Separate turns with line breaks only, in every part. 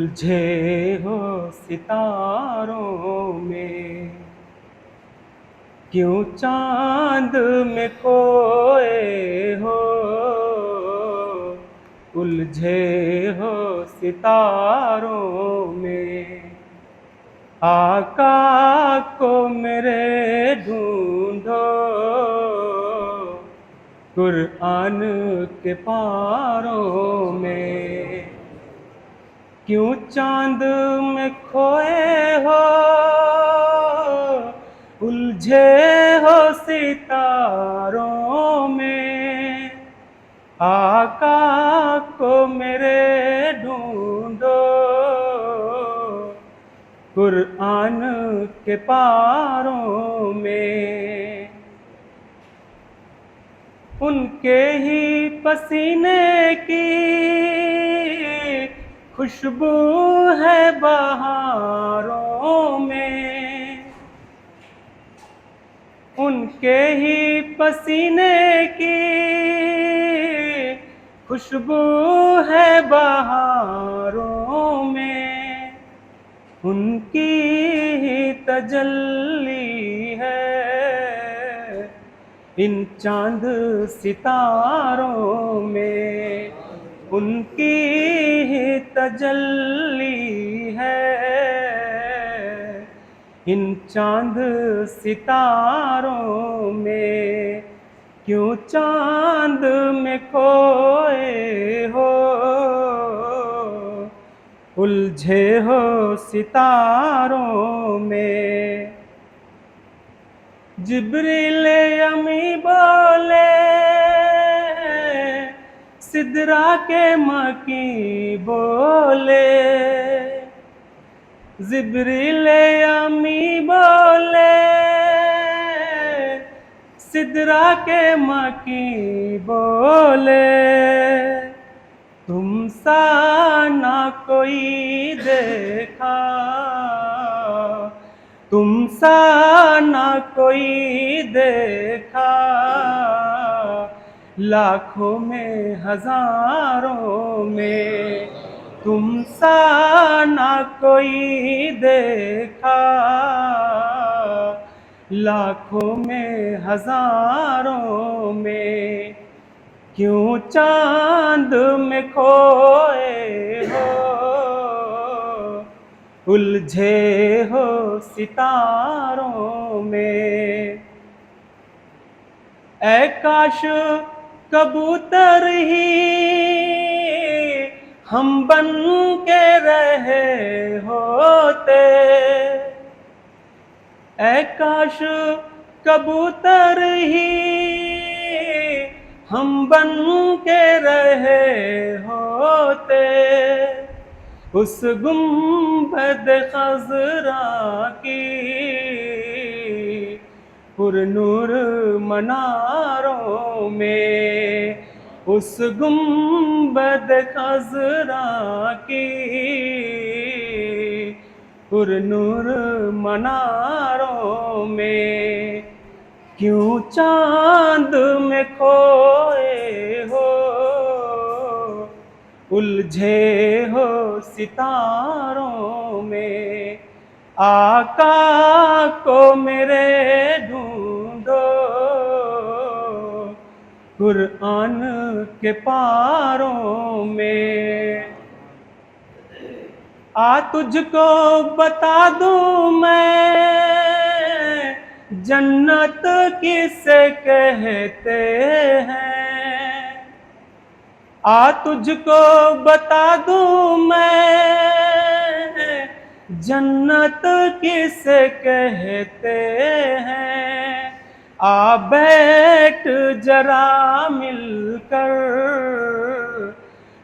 الجھے ہو ستاروں میں، کیوں چاند میں کھوئے ہو؟ الجھے ہو ستاروں میں، آقا کو میرے ڈھونڈو قرآن کے پاروں میں، کیوں چاند میں کھوئے ہو؟ الجھے ہو ستاروں میں، آقا کو میرے ڈھونڈو قرآن کے پاروں میں، ان کے ہی پسینے کی خوشبو ہے بہاروں میں، ان کے ہی پسینے کی خوشبو ہے بہاروں میں، ان کی ہی تجلی ہے ان چاند ستاروں میں، ان کی ہی تجلی ہے ان چاند ستاروں میں، کیوں چاند میں کھوئے ہو؟ الجھے ہو ستاروں میں۔ جبریل امی بولے سدرا کے مکی بولے، جبریل امی بولے سدرا کے مکی بولے، تم سا نہ کوئی دیکھا، تم سا نہ کوئی دیکھا، لاکھوں میں ہزاروں میں، تم سا نہ کوئی دیکھا، لاکھوں میں ہزاروں میں، کیوں چاند میں کھوئے ہو؟ الجھے ہو ستاروں میں۔ اے کاش کبوتر ہی ہم بن کے رہے ہوتے، اے کاش کبوتر ہی ہم بن کے رہے ہوتے، اس گنبد خضرا کی پر نور مناروں میں، اس گنبد خضرا کی پر نور مناروں میں، کیوں چاند میں کھوئے ہو؟ الجھے ہو ستاروں میں، آقا کو میرے ڈھونڈو قرآن کے پاروں میں، تجھ کو بتا دوں میں جنت کسے کہتے ہیں، تجھ کو بتا دوں میں جنت کسے کہتے ہیں، بیٹھ ذرا مل کر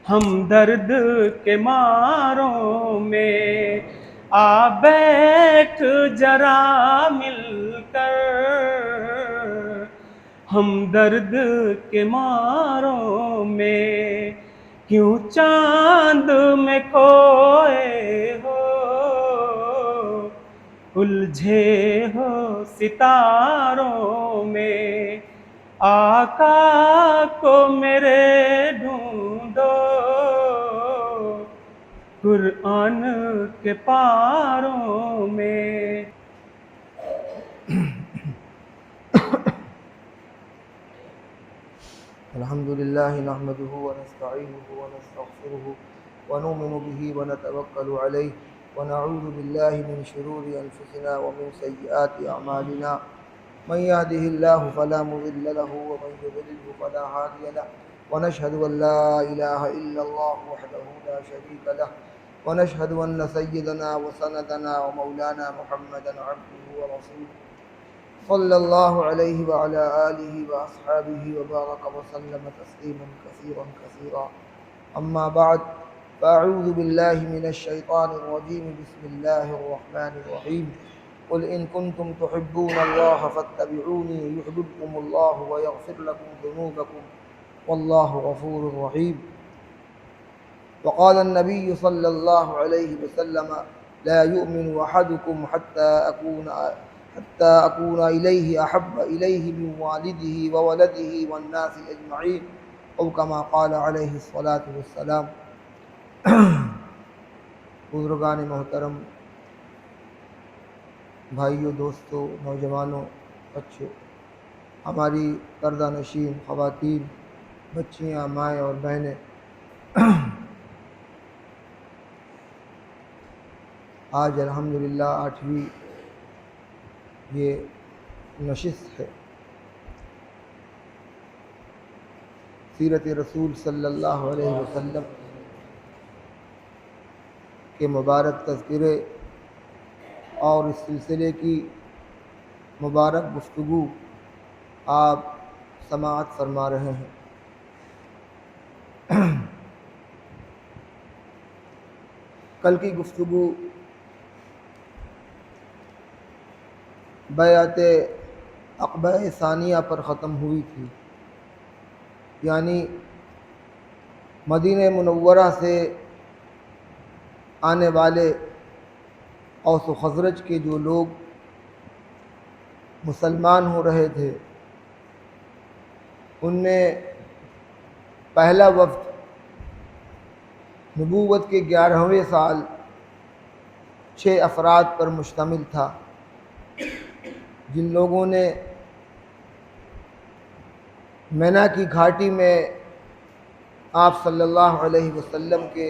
ہم درد کے ماروں میں، بیٹھ ذرا مل کر ہم درد کے ماروں میں، کیوں چاند میں کھوئے ہو؟ الجھے ہو ستاروں میں، آقا کو میرے ڈھونڈو قرآن کے پاروں میں۔
الحمد لله نحمده ونستعينه ونستغفره ونؤمن به ونتوكل عليه ونعوذ بالله من شرور أنفسنا ومن سيئات أعمالنا، من يهده الله فلا مضل له ومن يضلله فلا هادي له، ونشهد أن لا إله إلا الله وحده لا شريك له، ونشهد أن سيدنا وسندنا ومولانا محمدا عبده ورسوله صلى الله عليه وعلى آله وأصحابه وبارك وسلم تسليما كثيرا كثيرا. أما بعد، فأعوذ بالله من الشيطان الرجيم. بسم الله الرحمن الرحيم. قل إن كنتم تحبون الله فاتبعوني يحببكم الله ويغفر لكم ذنوبكم والله غفور رحيم. وقال النبي صلى الله عليه وسلم: لا يؤمن أحدكم حتى أكون إليه أحب إليه من والده وولده والناس أجمعين، أو كما قال عليه الصلاة والسلام. بزرگان محترم، بھائیوں، دوستوں، نوجوانوں، بچوں، ہماری پردہ نشین خواتین، بچیاں، مائیں اور بہنیں، آج الحمدللہ 8ویں یہ نشست ہے سیرت رسول صلی اللہ علیہ وسلم کے مبارک تذکرے اور اس سلسلے کی مبارک گفتگو آپ سماعت فرما رہے ہیں۔ کل کی گفتگو بیعت عقبہ ثانیہ پر ختم ہوئی تھی، یعنی مدینہ منورہ سے آنے والے اوس و خزرج کے جو لوگ مسلمان ہو رہے تھے، ان میں پہلا وفد نبوت کے 11ویں سال 6 افراد پر مشتمل تھا، جن لوگوں نے مینا کی گھاٹی میں آپ صلی اللہ علیہ وسلم کے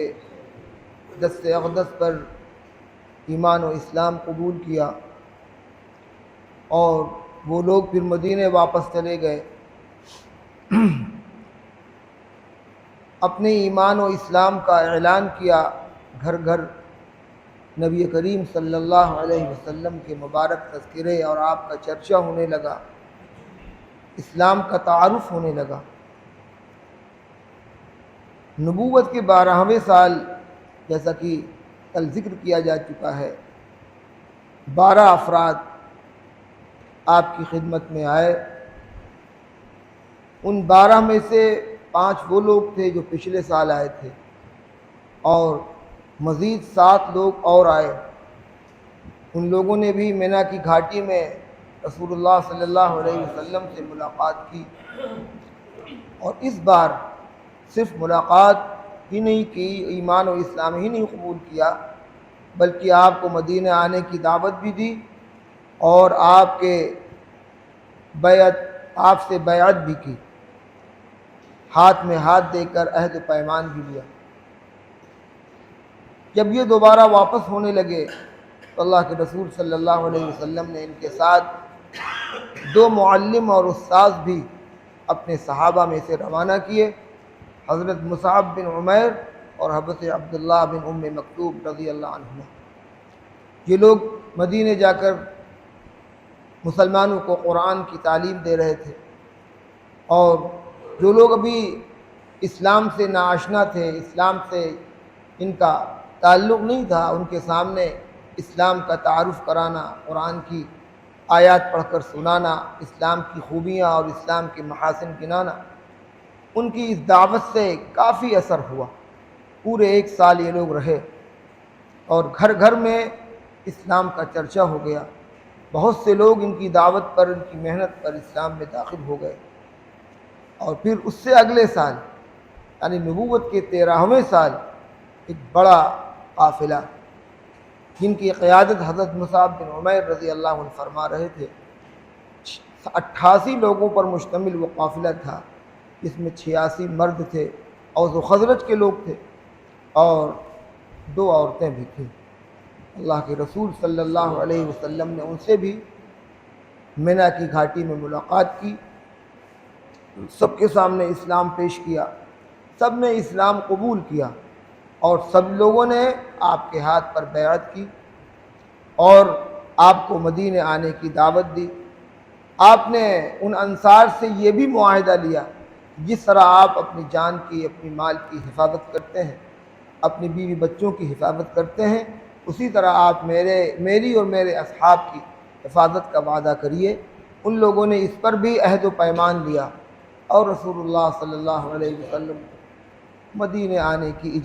دست اقدس پر ایمان و اسلام قبول کیا، اور وہ لوگ پھر مدینے واپس چلے گئے، اپنے ایمان و اسلام کا اعلان کیا، گھر گھر نبی کریم صلی اللہ علیہ وسلم کے مبارک تذکرے اور آپ کا چرچہ ہونے لگا، اسلام کا تعارف ہونے لگا۔ نبوت کے 12ویں سال، جیسا کہ کل ذکر کیا جا چکا ہے، 12 افراد آپ کی خدمت میں آئے۔ ان 12 میں سے 5 وہ لوگ تھے جو پچھلے سال آئے تھے، اور مزید 7 لوگ اور آئے۔ ان لوگوں نے بھی مینا کی گھاٹی میں رسول اللہ صلی اللہ علیہ وسلم سے ملاقات کی، اور اس بار صرف ملاقات ہی نہیں کی، ایمان و اسلام ہی نہیں قبول کیا، بلکہ آپ کو مدینہ آنے کی دعوت بھی دی، اور آپ سے بیعت بھی کی، ہاتھ میں ہاتھ دے کر عہد و پیمان بھی لیا۔ جب یہ دوبارہ واپس ہونے لگے تو اللہ کے رسول صلی اللہ علیہ وسلم نے ان کے ساتھ 2 معلم اور استاذ بھی اپنے صحابہ میں سے روانہ کیے، حضرت مصعب بن عمیر اور حضرت عبداللہ بن ام مکتوم رضی اللہ عنہما۔ یہ لوگ مدینے جا کر مسلمانوں کو قرآن کی تعلیم دے رہے تھے، اور جو لوگ ابھی اسلام سے ناآشنا تھے، اسلام سے ان کا تعلق نہیں تھا، ان کے سامنے اسلام کا تعارف کرانا، قرآن کی آیات پڑھ کر سنانا، اسلام کی خوبیاں اور اسلام کے محاسن گنانا، ان کی اس دعوت سے کافی اثر ہوا۔ پورے 1 سال یہ لوگ رہے، اور گھر گھر میں اسلام کا چرچا ہو گیا، بہت سے لوگ ان کی دعوت پر، ان کی محنت پر اسلام میں داخل ہو گئے۔ اور پھر اس سے اگلے سال یعنی نبوت کے 13ویں سال ایک بڑا قافلہ جن کی قیادت حضرت مصعب بن عمیر رضی اللہ عنہ فرما رہے تھے۔ 88 لوگوں پر مشتمل وہ قافلہ تھا، جس میں 86 مرد تھے، اوس و خزرج کے لوگ تھے، اور 2 عورتیں بھی تھیں۔ اللہ کے رسول صلی اللہ علیہ وسلم نے ان سے بھی منی کی گھاٹی میں ملاقات کی، سب کے سامنے اسلام پیش کیا، سب نے اسلام قبول کیا، اور سب لوگوں نے آپ کے ہاتھ پر بیعت کی اور آپ کو مدینے آنے کی دعوت دی۔ آپ نے ان انصار سے یہ بھی معاہدہ لیا، جس طرح آپ اپنی جان کی، اپنی مال کی حفاظت کرتے ہیں، اپنی بیوی بچوں کی حفاظت کرتے ہیں، اسی طرح آپ میری اور میرے اصحاب کی حفاظت کا وعدہ کریے۔ ان لوگوں نے اس پر بھی عہد و پیمان لیا، اور رسول اللہ صلی اللہ علیہ وسلم مدینے آنے کی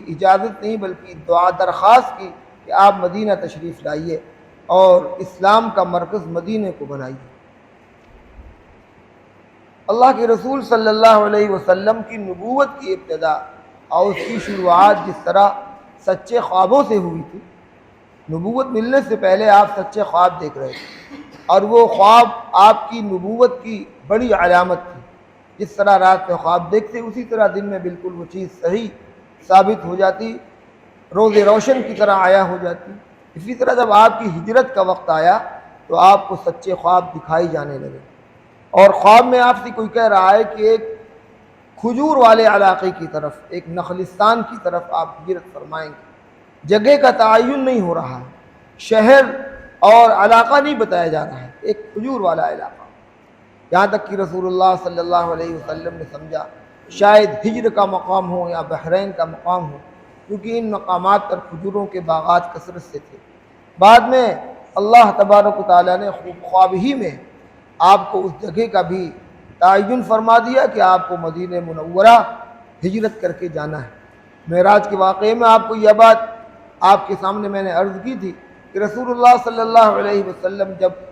اجازت نہیں بلکہ دعا درخواست کی کہ آپ مدینہ تشریف لائیے اور اسلام کا مرکز مدینے کو بنائیے۔ اللہ کے رسول صلی اللہ علیہ وسلم کی نبوت کی ابتدا اور اس کی شروعات جس طرح سچے خوابوں سے ہوئی تھی، نبوت ملنے سے پہلے آپ سچے خواب دیکھ رہے تھے، اور وہ خواب آپ کی نبوت کی بڑی علامت تھی۔ جس طرح رات میں خواب دیکھتے اسی طرح دن میں بالکل وہ چیز صحیح ثابت ہو جاتی، روز روشن کی طرح آیا ہو جاتی۔ اسی طرح جب آپ کی ہجرت کا وقت آیا تو آپ کو سچے خواب دکھائی جانے لگے، اور خواب میں آپ سے کوئی کہہ رہا ہے کہ ایک کھجور والے علاقے کی طرف، ایک نخلستان کی طرف آپ ہجرت فرمائیں گے۔ جگہ کا تعین نہیں ہو رہا ہے، شہر اور علاقہ نہیں بتایا جا رہا ہے، ایک کھجور والا علاقہ۔ یہاں تک کہ رسول اللہ صلی اللہ علیہ وسلم نے سمجھا شاید ہجر کا مقام ہو یا بحرین کا مقام ہو، کیونکہ ان مقامات پر کھجوروں کے باغات کثرت سے تھے۔ بعد میں اللہ تبارک و تعالیٰ نے خواب ہی میں آپ کو اس جگہ کا بھی تعین فرما دیا کہ آپ کو مدینہ منورہ ہجرت کر کے جانا ہے۔ معراج کے واقعے میں آپ کو یہ بات آپ کے سامنے میں نے عرض کی تھی کہ رسول اللہ صلی اللہ علیہ وسلم جب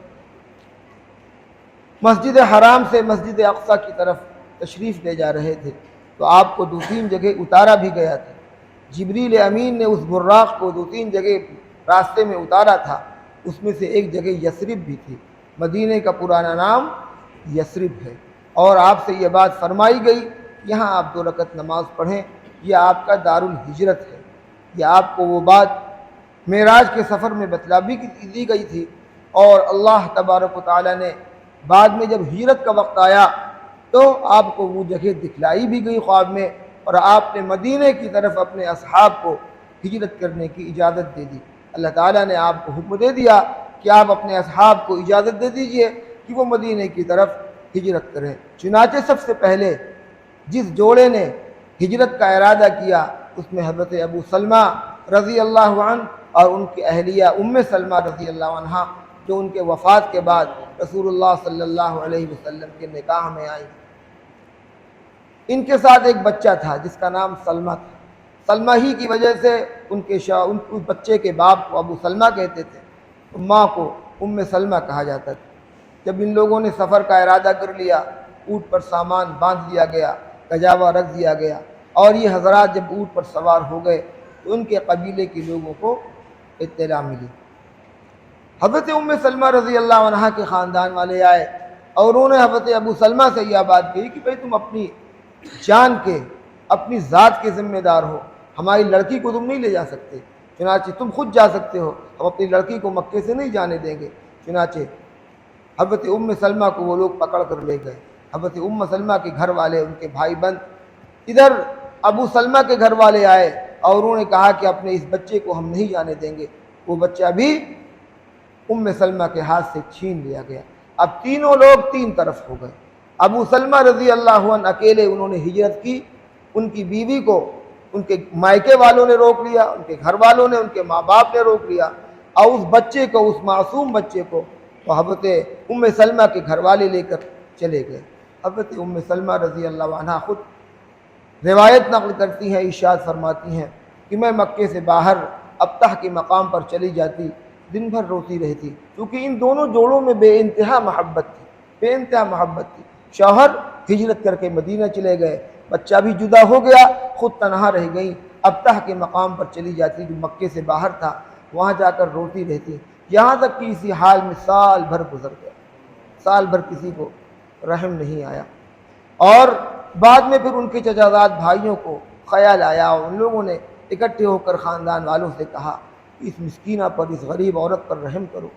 مسجد حرام سے مسجد اقصیٰ کی طرف تشریف لے جا رہے تھے تو آپ کو 2-3 جگہ اتارا بھی گیا تھا۔ جبریل امین نے اس براق کو 2-3 جگہ راستے میں اتارا تھا، اس میں سے ایک جگہ یثرب بھی تھی۔ مدینہ کا پرانا نام یثرب ہے، اور آپ سے یہ بات فرمائی گئی یہاں آپ 2 رکعت نماز پڑھیں، یہ آپ کا دارالہجرت ہے۔ یہ آپ کو وہ بات معراج کے سفر میں بتلا بھی دی گئی تھی، اور اللہ تبارک و تعالیٰ نے بعد میں جب ہجرت کا وقت آیا تو آپ کو وہ جگہ دکھلائی بھی گئی خواب میں، اور آپ نے مدینہ کی طرف اپنے اصحاب کو ہجرت کرنے کی اجازت دے دی۔ اللہ تعالیٰ نے آپ کو حکم دے دیا کہ آپ اپنے اصحاب کو اجازت دے دیجئے کہ وہ مدینہ کی طرف ہجرت کریں۔ چنانچہ سب سے پہلے جس جوڑے نے ہجرت کا ارادہ کیا اس میں حضرت ابو سلمہ رضی اللہ عنہ اور ان کی اہلیہ ام سلمہ رضی اللہ عنہ، جو ان کے وفات کے بعد رسول اللہ صلی اللہ علیہ وسلم کے نکاح میں آئی۔ ان کے ساتھ ایک بچہ تھا جس کا نام سلمہ تھا۔ سلمہ ہی کی وجہ سے ان بچے کے باپ کو ابو سلمہ کہتے تھے، ماں کو ام سلمہ کہا جاتا تھا۔ جب ان لوگوں نے سفر کا ارادہ کر لیا، اونٹ پر سامان باندھ دیا گیا، کجاوا رکھ دیا گیا، اور یہ حضرات جب اونٹ پر سوار ہو گئے تو ان کے قبیلے کے لوگوں کو اطلاع ملی۔ حضرت ام سلمہ رضی اللہ عنہ کے خاندان والے آئے اور انہوں نے حضرت ابو سلمہ سے یہ بات کہی کہ بھئی تم اپنی جان کے، اپنی ذات کے ذمہ دار ہو، ہماری لڑکی کو تم نہیں لے جا سکتے، چنانچہ تم خود جا سکتے ہو، ہم اپنی لڑکی کو مکے سے نہیں جانے دیں گے۔ چنانچہ حضرت ام سلمہ کو وہ لوگ پکڑ کر لے گئے۔ حضرت ام سلمہ کے گھر والے، ان کے بھائی بند، ادھر ابو سلمہ کے گھر والے آئے اور انہوں نے کہا کہ اپنے اس بچے کو ہم نہیں جانے دیں گے۔ وہ بچہ بھی ام سلمہ کے ہاتھ سے چھین لیا گیا۔ اب تینوں لوگ 3 طرف ہو گئے۔ ابو سلمہ رضی اللہ عنہ اکیلے انہوں نے ہجرت کی، ان کی بیوی کو ان کے مائکے والوں نے روک لیا، ان کے گھر والوں نے، ان کے ماں باپ نے روک لیا، اور اس بچے کو، اس معصوم بچے کو تو حضرت ام سلمہ کے گھر والے لے کر چلے گئے۔ حضرت ام سلمہ رضی اللہ عنہ خود روایت نقل کرتی ہیں، ارشاد فرماتی ہیں کہ میں مکے سے باہر ابطح کے مقام پر چلی جاتی، دن بھر روتی رہتی، کیونکہ ان دونوں جوڑوں میں بے انتہا محبت تھی، بے انتہا محبت تھی۔ شوہر ہجرت کر کے مدینہ چلے گئے، بچہ بھی جدا ہو گیا، خود تنہا رہ گئی۔ ابتح کے مقام پر چلی جاتی جو مکے سے باہر تھا، وہاں جا کر روتی رہتی، یہاں تک کہ اسی حال میں سال بھر گزر گیا، سال بھر کسی کو رحم نہیں آیا۔ اور بعد میں پھر ان کے چچازاد بھائیوں کو خیال آیا اور ان لوگوں نے اکٹھے ہو کر خاندان والوں سے کہا کہ اس مسکینہ پر، اس غریب عورت پر رحم کرو،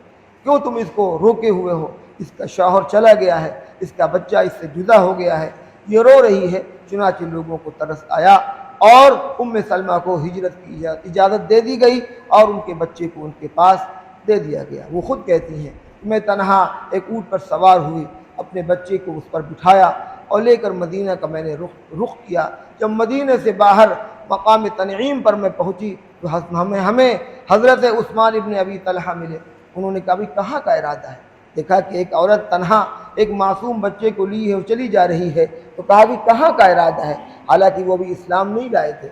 کیوں تم اس کو روکے ہوئے ہو؟ اس کا شوہر چلا گیا ہے، اس کا بچہ اس سے جدا ہو گیا ہے، یہ رو رہی ہے۔ چنانچہ لوگوں کو ترس آیا اور سلمہ کو ہجرت کی اجازت دے دی گئی اور ان کے بچے کو ان کے پاس دے دیا گیا۔ وہ خود کہتی ہیں میں تنہا ایک اونٹ پر سوار ہوئی، اپنے بچے کو اس پر بٹھایا اور لے کر مدینہ کا میں نے رخ کیا۔ جب مدینہ سے باہر مقام تنعیم پر میں پہنچی تو ہمیں حضرت عثمان ابن ابی طلحہ ملے۔ انہوں نے کہا بھی کہاں کا ارادہ ہے؟ دیکھا کہ ایک عورت تنہا ایک معصوم بچے کو لی ہے اور چلی جا رہی ہے، تو کہا بھی کہاں کا ارادہ ہے؟ حالانکہ وہ بھی اسلام نہیں لائے تھے۔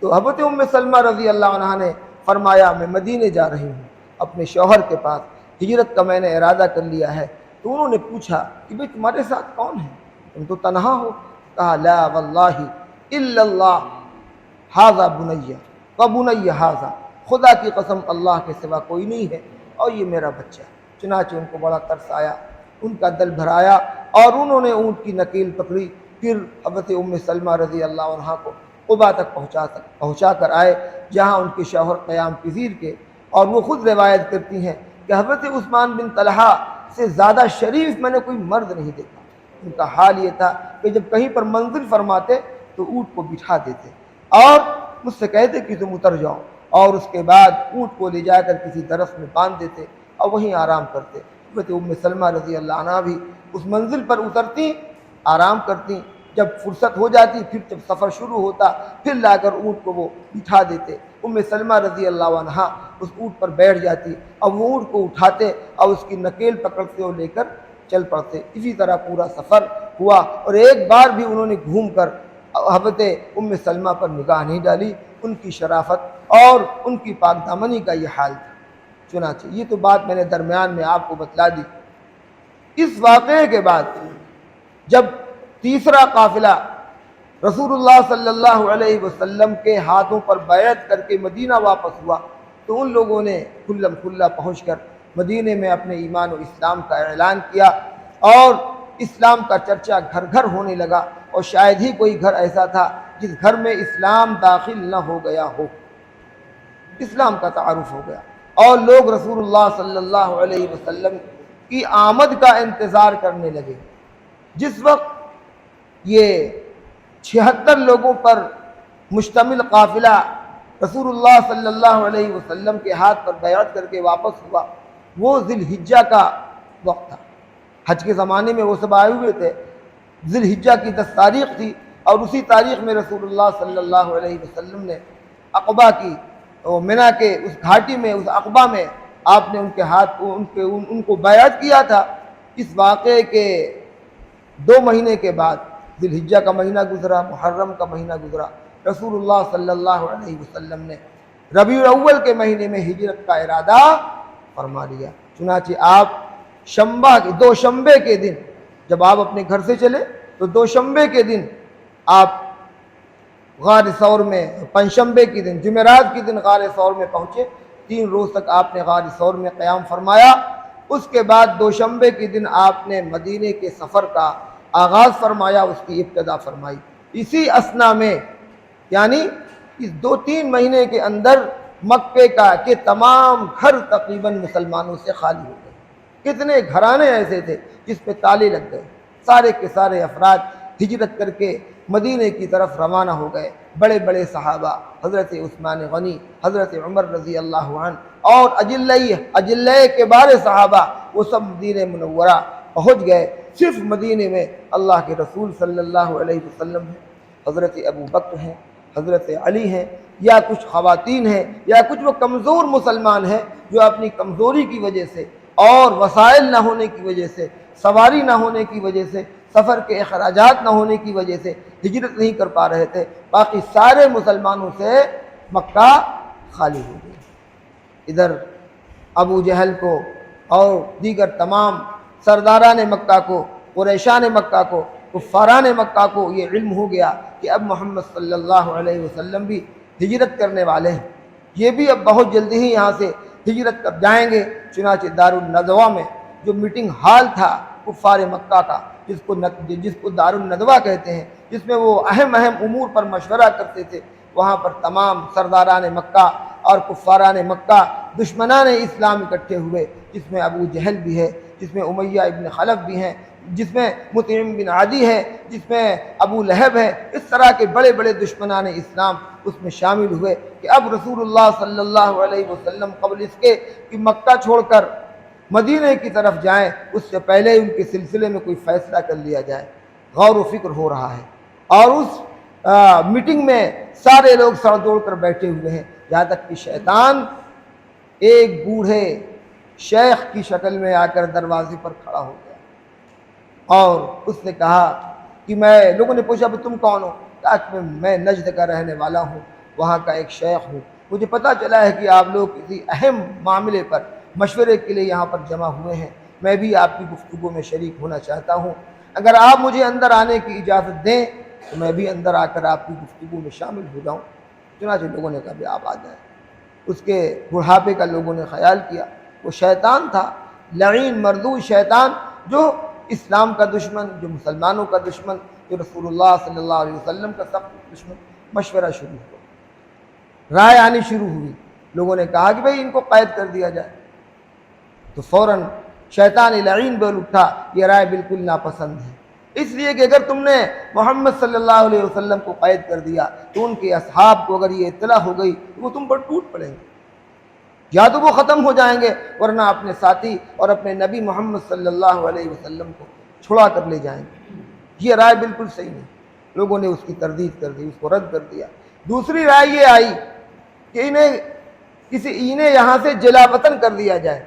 تو حضرت سلمہ رضی اللہ عنہا نے فرمایا میں مدینے جا رہی ہوں اپنے شوہر کے پاس، ہجرت کا میں نے ارادہ کر لیا ہے۔ تو انہوں نے پوچھا کہ بھئی تمہارے ساتھ کون ہے؟ تم تو تنہا ہو۔ کہا لا واللہ الا اللہ ھذا بنی و بنی ھذا، خدا کی قسم اللہ کے سوا کوئی نہیں ہے اور یہ میرا بچہ۔ چنانچہ ان کو بڑا ترس آیا، ان کا دل بھرایا اور انہوں نے اونٹ کی نکیل پکڑی، پھر حضرت سلمہ رضی اللہ عنہا کو قبا تک پہنچا کر آئے جہاں ان کے شوہر قیام پذیر کے۔ اور وہ خود روایت کرتی ہیں کہ حضرت عثمان بن طلحہ سے زیادہ شریف میں نے کوئی مرد نہیں دیکھا۔ ان کا حال یہ تھا کہ جب کہیں پر منزل فرماتے تو اونٹ کو بٹھا دیتے اور مجھ سے کہتے کہ تم اتر جاؤ، اور اس کے بعد اونٹ کو لے جا کر کسی درخت میں باندھ دیتے اور وہیں آرام کرتے۔ حضرت سلمہ رضی اللہ عنہا بھی اس منزل پر اترتی، آرام کرتی، جب فرصت ہو جاتی پھر جب سفر شروع ہوتا پھر لا کر اونٹ کو وہ بٹھا دیتے۔ سلمہ رضی اللہ عنہا اس اونٹ پر بیٹھ جاتی اور وہ اونٹ کو اٹھاتے اور اس کی نکیل پکڑتے اور لے کر چل پڑتے۔ اسی طرح پورا سفر ہوا اور ایک بار بھی انہوں نے گھوم کر حضرت سلمہ پر نگاہ نہیں ڈالی۔ ان کی شرافت اور ان کی پاک دامنی کا یہ حال تھا۔ چنانچہ یہ تو بات میں نے درمیان میں آپ کو بتلا دی۔ اس واقعے کے بعد جب تیسرا قافلہ رسول اللہ صلی اللہ علیہ وسلم کے ہاتھوں پر بیعت کر کے مدینہ واپس ہوا تو ان لوگوں نے کھلم کھلا پہنچ کر مدینے میں اپنے ایمان و اسلام کا اعلان کیا اور اسلام کا چرچا گھر گھر ہونے لگا، اور شاید ہی کوئی گھر ایسا تھا جس گھر میں اسلام داخل نہ ہو گیا ہو۔ اسلام کا تعارف ہو گیا اور لوگ رسول اللہ صلی اللہ علیہ وسلم کی آمد کا انتظار کرنے لگے۔ جس وقت یہ 76 لوگوں پر مشتمل قافلہ رسول اللہ صلی اللہ علیہ وسلم کے ہاتھ پر بیعت کر کے واپس ہوا، وہ ذی الحجہ کا وقت تھا۔ حج کے زمانے میں وہ سب آئے ہوئے تھے، ذی الحجہ کی 10 تاریخ تھی اور اسی تاریخ میں رسول اللہ صلی اللہ علیہ وسلم نے عقبہ کی منی کے اس گھاٹی میں، اس عقبہ میں آپ نے ان کے ہاتھ کو ان کو بیعت کیا تھا۔ اس واقعے کے 2 مہینے کے بعد ذی الحجہ کا مہینہ گزرا، محرم کا مہینہ گزرا، رسول اللہ صلی اللہ علیہ وسلم نے ربیع الاول کے مہینے میں ہجرت کا ارادہ فرما لیا۔ چنانچہ آپ دوشنبے کے دن جب آپ اپنے گھر سے چلے تو دوشنبے کے دن آپ غار ثور میں، پنجشنبے کے دن، جمعرات کے دن غار ثور میں پہنچے۔ 3 روز تک آپ نے غار ثور میں قیام فرمایا۔ اس کے بعد دوشنبے کے دن آپ نے مدینے کے سفر کا آغاز فرمایا، اس کی ابتدا فرمائی۔ اسی اثنا میں یعنی اس 2-3 مہینے کے اندر مکے کے تمام گھر تقریباً مسلمانوں سے خالی ہو گئے۔ کتنے گھرانے ایسے تھے جس پہ تالے لگ گئے، سارے کے سارے افراد ہجرت کر کے مدینے کی طرف روانہ ہو گئے۔ بڑے بڑے صحابہ حضرت عثمان غنی، حضرت عمر رضی اللہ عنہ اور اجلہ کے بارے صحابہ وہ سب مدینہ منورہ پہنچ گئے۔ صرف مدینے میں اللہ کے رسول صلی اللہ علیہ وسلم ہیں، حضرت ابو بکر ہیں، حضرت علی ہیں، یا کچھ خواتین ہیں، یا کچھ وہ کمزور مسلمان ہیں جو اپنی کمزوری کی وجہ سے اور وسائل نہ ہونے کی وجہ سے، سواری نہ ہونے کی وجہ سے، سفر کے اخراجات نہ ہونے کی وجہ سے ہجرت نہیں کر پا رہے تھے۔ باقی سارے مسلمانوں سے مکہ خالی ہو گئی۔ ادھر ابو جہل کو اور دیگر تمام سرداران مکہ کو، قریشان مکہ کو، کفاران مکہ کو یہ علم ہو گیا کہ اب محمد صلی اللہ علیہ وسلم بھی ہجرت کرنے والے ہیں، یہ بھی اب بہت جلدی ہی یہاں سے ہجرت کر جائیں گے۔ چنانچہ دارالندوہ میں جو میٹنگ ہال تھا کفار مکہ کا، جس کو دارالندوہ کہتے ہیں، جس میں وہ اہم امور پر مشورہ کرتے تھے، وہاں پر تمام سرداران مکہ اور کفاران مکہ دشمنان اسلام اکٹھے ہوئے، جس میں ابو جہل بھی ہے، جس میں امیہ ابن خلف بھی ہیں، جس میں مطعم بن عدی ہے، جس میں ابو لہب ہے۔ اس طرح کے بڑے بڑے دشمنان اسلام اس میں شامل ہوئے کہ اب رسول اللہ صلی اللہ علیہ وسلم قبل اس کے کہ مکہ چھوڑ کر مدینہ کی طرف جائیں، اس سے پہلے ان کے سلسلے میں کوئی فیصلہ کر لیا جائے۔ غور و فکر ہو رہا ہے، اور اس میٹنگ میں سارے لوگ سر دوڑ کر بیٹھے ہوئے ہیں، یہاں تک کہ شیطان ایک بوڑھے شیخ کی شکل میں آ کر دروازے پر کھڑا ہو گیا، اور اس نے کہا کہ لوگوں نے پوچھا تم کون ہو؟ کہا کہ میں نجد کا رہنے والا ہوں، وہاں کا ایک شیخ ہوں، مجھے پتہ چلا ہے کہ آپ لوگ کسی اہم معاملے پر مشورے کے لیے یہاں پر جمع ہوئے ہیں، میں بھی آپ کی گفتگو میں شریک ہونا چاہتا ہوں، اگر آپ مجھے اندر آنے کی اجازت دیں تو میں بھی اندر آ کر آپ کی گفتگو میں شامل ہو جاؤں۔ چنانچہ لوگوں نے کہا بھی آپ آ جائیں۔ اس کے بڑھاپے کا لوگوں نے خیال کیا، وہ شیطان تھا، لعین مردود شیطان، جو اسلام کا دشمن، جو مسلمانوں کا دشمن، جو رسول اللہ صلی اللہ علیہ وسلم کا سخت دشمن۔ مشورہ شروع ہوا، رائے آنی شروع ہوئی، لوگوں نے کہا کہ بھئی ان کو قید کر دیا جائے، تو فوراً شیطان لعین بول اٹھا، یہ رائے بالکل ناپسند ہے، اس لیے کہ اگر تم نے محمد صلی اللہ علیہ وسلم کو قید کر دیا تو ان کے اصحاب کو اگر یہ اطلاع ہو گئی تو وہ تم پر ٹوٹ پڑیں گے، یا تو وہ ختم ہو جائیں گے، ورنہ اپنے ساتھی اور اپنے نبی محمد صلی اللہ علیہ وسلم کو چھڑا کر لے جائیں گے۔ یہ رائے بالکل صحیح نہیں، لوگوں نے اس کی تردید کر دی، اس کو رد کر دیا۔ دوسری رائے یہ آئی کہ انہیں یہاں سے جلا وطن کر دیا جائے،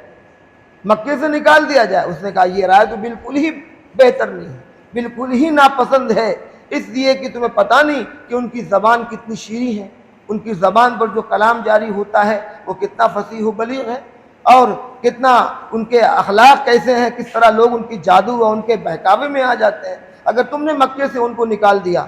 مکے سے نکال دیا جائے۔ اس نے کہا یہ رائے تو بالکل ہی بہتر نہیں ہے، بالکل ہی ناپسند ہے، اس لیے کہ تمہیں پتہ نہیں کہ ان کی زبان کتنی شیریں ہے، ان کی زبان پر جو کلام جاری ہوتا ہے وہ کتنا فصیح و بلیغ ہے، اور کتنا ان کے اخلاق کیسے ہیں، کس طرح لوگ ان کی جادو اور ان کے بہکاوے میں آ جاتے ہیں۔ اگر تم نے مکے سے ان کو نکال دیا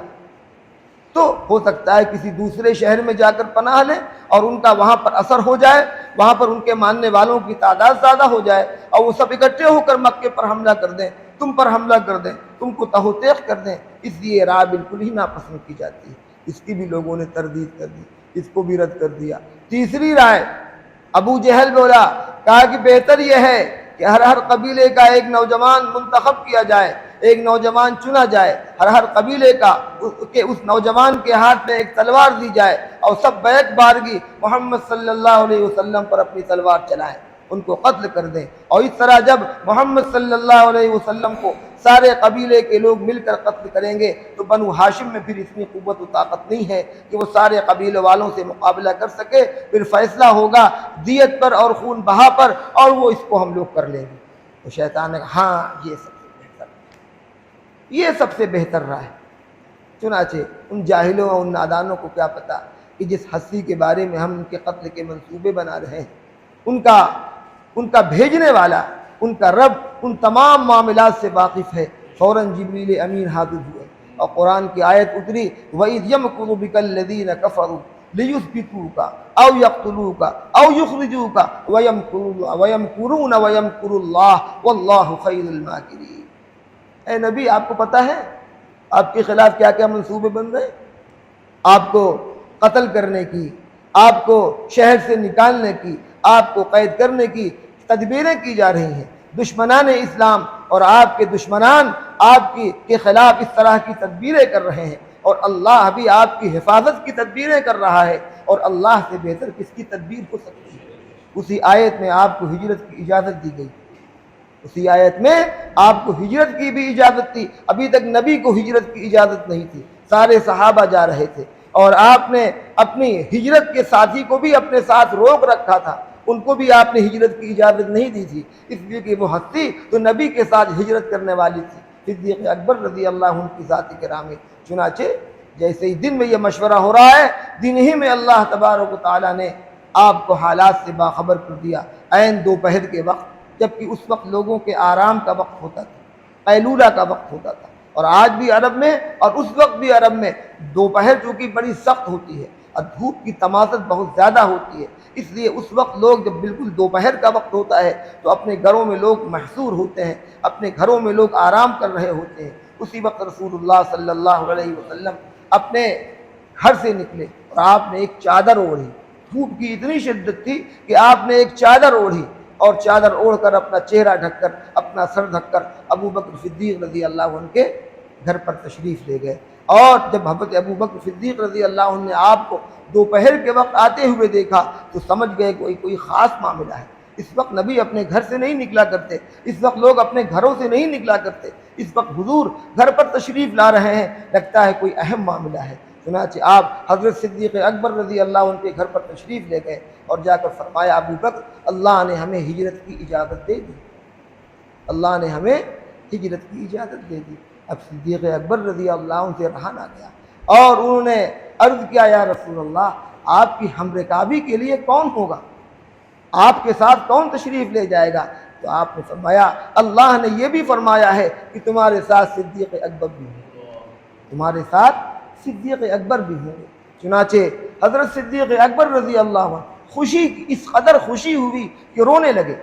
تو ہو سکتا ہے کسی دوسرے شہر میں جا کر پناہ لیں اور ان کا وہاں پر اثر ہو جائے، وہاں پر ان کے ماننے والوں کی تعداد زیادہ ہو جائے اور وہ سب اکٹھے ہو کر مکے پر حملہ کر دیں، تم پر حملہ کر دیں، تم کو تہو تیخ کر دیں، اس لیے رائے بالکل ہی ناپسند کی جاتی ہے۔ اس کی بھی لوگوں نے تردید کر دی، اس کو بھی رد کر دیا۔ تیسری رائے ابو جہل بولا، کہا کہ بہتر یہ ہے کہ ہر قبیلے کا ایک نوجوان منتخب کیا جائے، ایک نوجوان چنا جائے، ہر قبیلے کا اس نوجوان کے ہاتھ میں ایک تلوار دی جائے اور سب بیک بارگی محمد صلی اللہ علیہ وسلم پر اپنی تلوار چلائیں، ان کو قتل کر دیں، اور اس طرح جب محمد صلی اللہ علیہ وسلم کو سارے قبیلے کے لوگ مل کر قتل کریں گے تو بنو ہاشم میں پھر اتنی قوت و طاقت نہیں ہے کہ وہ سارے قبیلے والوں سے مقابلہ کر سکے، پھر فیصلہ ہوگا دیت پر اور خون بہا پر، اور وہ اس کو ہم لوگ کر لیں گے۔ تو شیطان نے کہا ہاں یہ سب سے بہتر رائے۔ چنانچہ ان جاہلوں اور ان نادانوں کو کیا پتا کہ جس ہستی کے بارے میں ہم ان کے قتل کے منصوبے بنا رہے ہیں، ان کا بھیجنے والا، ان کا رب ان تمام معاملات سے واقف ہے۔ فوراً جبریل امین حاضر ہوئے اور قرآن کی آیت اتری، وَإِذْ يَمْكُرُ بِكَ الَّذِينَ كَفَرُوا لِيُثْبِتُوكَ أَوْ يَقْتُلُوكَ أَوْ يُخْرِجُوكَ وَيَمْكُرُونَ وَيَمْكُرُ اللَّهُ وَاللَّهُ خَيْرُ الْمَاكِرِينَ۔ اے نبی، آپ کو پتہ ہے آپ کے خلاف کیا کیا منصوبے بن رہے ہیں؟ آپ کو قتل کرنے کی، آپ کو شہر سے نکالنے کی، آپ کو قید کرنے کی تدبیریں کی جا رہی ہیں۔ دشمنان اسلام اور آپ کے دشمنان آپ کے خلاف اس طرح کی تدبیریں کر رہے ہیں، اور اللہ بھی آپ کی حفاظت کی تدبیریں کر رہا ہے، اور اللہ سے بہتر کس کی تدبیر ہو سکتی ہے؟ اسی آیت میں آپ کو ہجرت کی اجازت دی گئی، اسی آیت میں آپ کو ہجرت کی بھی اجازت تھی۔ ابھی تک نبی کو ہجرت کی اجازت نہیں تھی، سارے صحابہ جا رہے تھے، اور آپ نے اپنی ہجرت کے ساتھی کو بھی اپنے ساتھ روک رکھا تھا، ان کو بھی آپ نے ہجرت کی اجازت نہیں دی تھی، اس لیے کہ وہ ہستی تو نبی کے ساتھ ہجرت کرنے والی تھی، صدیق اکبر رضی اللہ عنہ کی ذات گرامی۔ چنانچہ جیسے ہی دن میں یہ مشورہ ہو رہا ہے، دن ہی میں اللہ تبارک و تعالیٰ نے آپ کو حالات سے باخبر کر دیا، عین دوپہر کے وقت، جبکہ اس وقت لوگوں کے آرام کا وقت ہوتا تھا، قیلولہ کا وقت ہوتا تھا، اور آج بھی عرب میں اور اس وقت بھی عرب میں دوپہر چونکہ بڑی سخت ہوتی ہے، اور دھوپ کی تمازت بہت زیادہ ہوتی ہے، اس لیے اس وقت لوگ جب بالکل دوپہر کا وقت ہوتا ہے تو اپنے گھروں میں لوگ محصور ہوتے ہیں، اپنے گھروں میں لوگ آرام کر رہے ہوتے ہیں۔ اسی وقت رسول اللہ صلی اللہ علیہ وسلم اپنے گھر سے نکلے اور آپ نے ایک چادر اوڑھی۔ دھوپ کی اتنی شدت تھی کہ آپ نے ایک چادر اوڑھی اور چادر اوڑھ کر اپنا چہرہ ڈھک کر، اپنا سر ڈھک کر ابو بکر صدیق رضی اللہ عنہ کے گھر پر تشریف لے گئے۔ اور جب حضرت ابو بکر صدیق رضی اللہ عنہ نے آپ کو دوپہر کے وقت آتے ہوئے دیکھا تو سمجھ گئے کوئی خاص معاملہ ہے۔ اس وقت نبی اپنے گھر سے نہیں نکلا کرتے، اس وقت لوگ اپنے گھروں سے نہیں نکلا کرتے، اس وقت حضور گھر پر تشریف لا رہے ہیں، لگتا ہے کوئی اہم معاملہ ہے۔ چنانچہ آپ حضرت صدیق اکبر رضی اللہ عنہ کے گھر پر تشریف لے گئے اور جا کر فرمایا ابو بکر اللہ نے ہمیں ہجرت کی اجازت دے دی، اللہ نے ہمیں ہجرت کی اجازت دے دی۔ اب صدیق اکبر رضی اللہ عنہ سے رہا نہ گیا اور انہوں نے عرض کیا یا رسول اللہ آپ کی ہم رکابی کے لیے کون ہوگا، آپ کے ساتھ کون تشریف لے جائے گا؟ تو آپ نے فرمایا اللہ نے یہ بھی فرمایا ہے کہ تمہارے ساتھ صدیق اکبر بھی ہوں گے، تمہارے ساتھ صدیق اکبر بھی ہوں گے۔ چنانچہ حضرت صدیق اکبر رضی اللہ عنہ خوشی کی اس قدر خوشی ہوئی کہ رونے لگے۔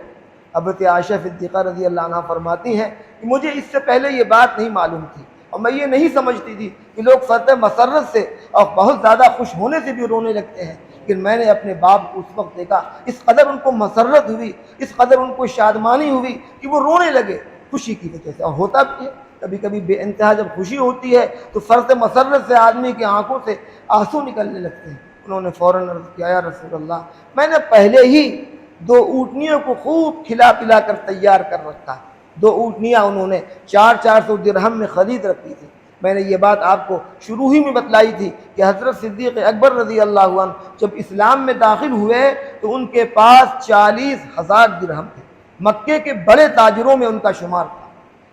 حضرت عائشہ صدیقہ رضی اللہ عنہ فرماتی ہیں کہ مجھے اس سے پہلے یہ بات نہیں معلوم تھی اور میں یہ نہیں سمجھتی تھی کہ لوگ فرط مسرت سے اور بہت زیادہ خوش ہونے سے بھی رونے لگتے ہیں، لیکن میں نے اپنے باپ کو اس وقت دیکھا اس قدر ان کو مسرت ہوئی، اس قدر ان کو شادمانی ہوئی کہ وہ رونے لگے خوشی کی وجہ سے۔ اور ہوتا بھی ہے کبھی کبھی بے انتہا جب خوشی ہوتی ہے تو فرط مسرت سے آدمی کی آنکھوں سے آنسو نکلنے لگتے ہیں۔ انہوں نے فوراً عرض کیا یا رسول اللہ میں نے پہلے ہی 2 اونٹنیوں کو خوب کھلا پلا کر تیار کر رکھا، 2 اونٹنیاں انہوں نے 400 درہم میں خرید رکھی تھی۔ میں نے یہ بات آپ کو شروع ہی میں بتلائی تھی کہ حضرت صدیق اکبر رضی اللہ عنہ جب اسلام میں داخل ہوئے تو ان کے پاس 40,000 درہم تھے، مکے کے بڑے تاجروں میں ان کا شمار تھا،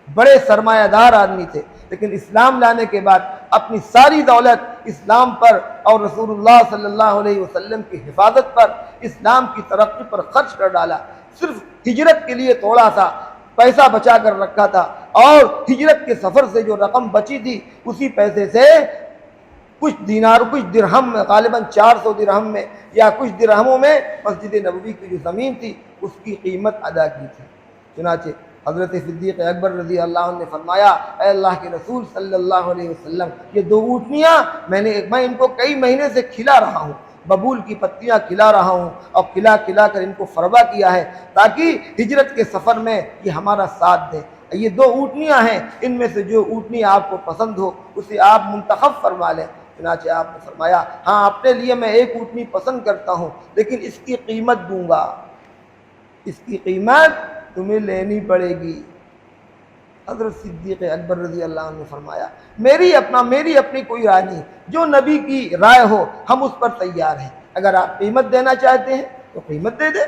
بڑے سرمایہ دار آدمی تھے، لیکن اسلام لانے کے بعد اپنی ساری دولت اسلام پر اور رسول اللہ صلی اللہ علیہ وسلم کی حفاظت پر، اسلام کی ترقی پر خرچ کر ڈالا۔ صرف ہجرت کے لیے تھوڑا سا پیسہ بچا کر رکھا تھا اور ہجرت کے سفر سے جو رقم بچی تھی اسی پیسے سے کچھ دینار کچھ درہم میں غالباً 400 درہم میں یا کچھ درہموں میں مسجد نبوی کی جو زمین تھی اس کی قیمت ادا کی تھی۔ چنانچہ حضرت صدیق اکبر رضی اللہ عنہ نے فرمایا اے اللہ کے رسول صلی اللہ علیہ وسلم یہ 2 اونٹنیاں میں ان کو کئی مہینے سے کھلا رہا ہوں، ببول کی پتیاں کھلا رہا ہوں اور کھلا کر ان کو فربا کیا ہے تاکہ ہجرت کے سفر میں یہ ہمارا ساتھ دیں۔ یہ 2 اونٹنیاں ہیں، ان میں سے جو اونٹنی آپ کو پسند ہو اسے آپ منتخب فرما لیں۔ چنانچہ آپ نے فرمایا ہاں اپنے لیے میں 1 اونٹنی پسند کرتا ہوں لیکن اس کی قیمت دوں گا، اس کی قیمت تمہیں لینی پڑے گی۔ حضرت صدیق اکبر رضی اللہ عنہ نے فرمایا میری اپنی کوئی رائے نہیں، جو نبی کی رائے ہو ہم اس پر تیار ہیں، اگر آپ قیمت دینا چاہتے ہیں تو قیمت دے دیں،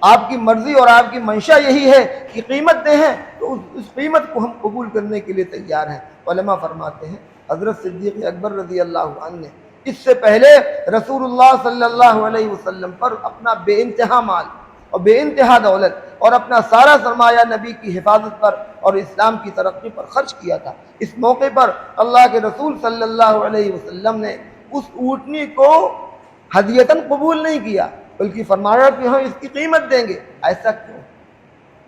آپ کی مرضی اور آپ کی منشا یہی ہے کہ قیمت دیں ہیں تو اس قیمت کو ہم قبول کرنے کے لیے تیار ہیں۔ علماء فرماتے ہیں حضرت صدیق اکبر رضی اللہ عنہ نے اس سے پہلے رسول اللہ صلی اللہ علیہ وسلم پر اپنا بے انتہا مال اور بے انتہا دولت اور اپنا سارا سرمایہ نبی کی حفاظت پر اور اسلام کی ترقی پر خرچ کیا تھا۔ اس موقع پر اللہ کے رسول صلی اللہ علیہ وسلم نے اس اونٹنی کو ہدیتاً قبول نہیں کیا بلکہ فرمایا کہ ہم اس کی قیمت دیں گے۔ ایسا کیوں؟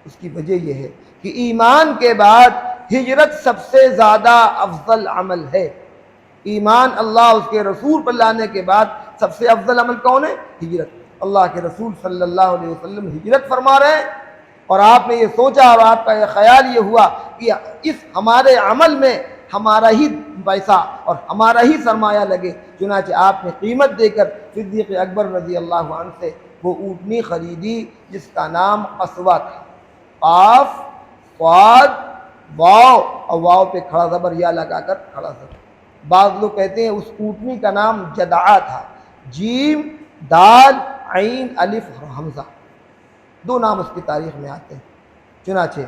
اس کی وجہ یہ ہے کہ ایمان کے بعد ہجرت سب سے زیادہ افضل عمل ہے۔ ایمان اللہ اس کے رسول پر لانے کے بعد سب سے افضل عمل کون ہے؟ ہجرت۔ اللہ کے رسول صلی اللہ علیہ وسلم ہجرت فرما رہے ہیں اور آپ نے یہ سوچا اور آپ کا یہ خیال یہ ہوا کہ اس ہمارے عمل میں ہمارا ہی پیسہ اور ہمارا ہی سرمایہ لگے۔ چنانچہ آپ نے قیمت دے کر صدیق اکبر رضی اللہ عنہ سے وہ اونٹنی خریدی جس کا نام قصوہ تھا، قاف صاد واو اور واو پہ کھڑا زبر یا لگا کر کھڑا زبر۔ بعض لوگ کہتے ہیں اس اونٹنی کا نام جدعہ تھا، جیم دال عین الف حمزہ 2 نام اس کی تاریخ میں آتے ہیں۔ چنانچہ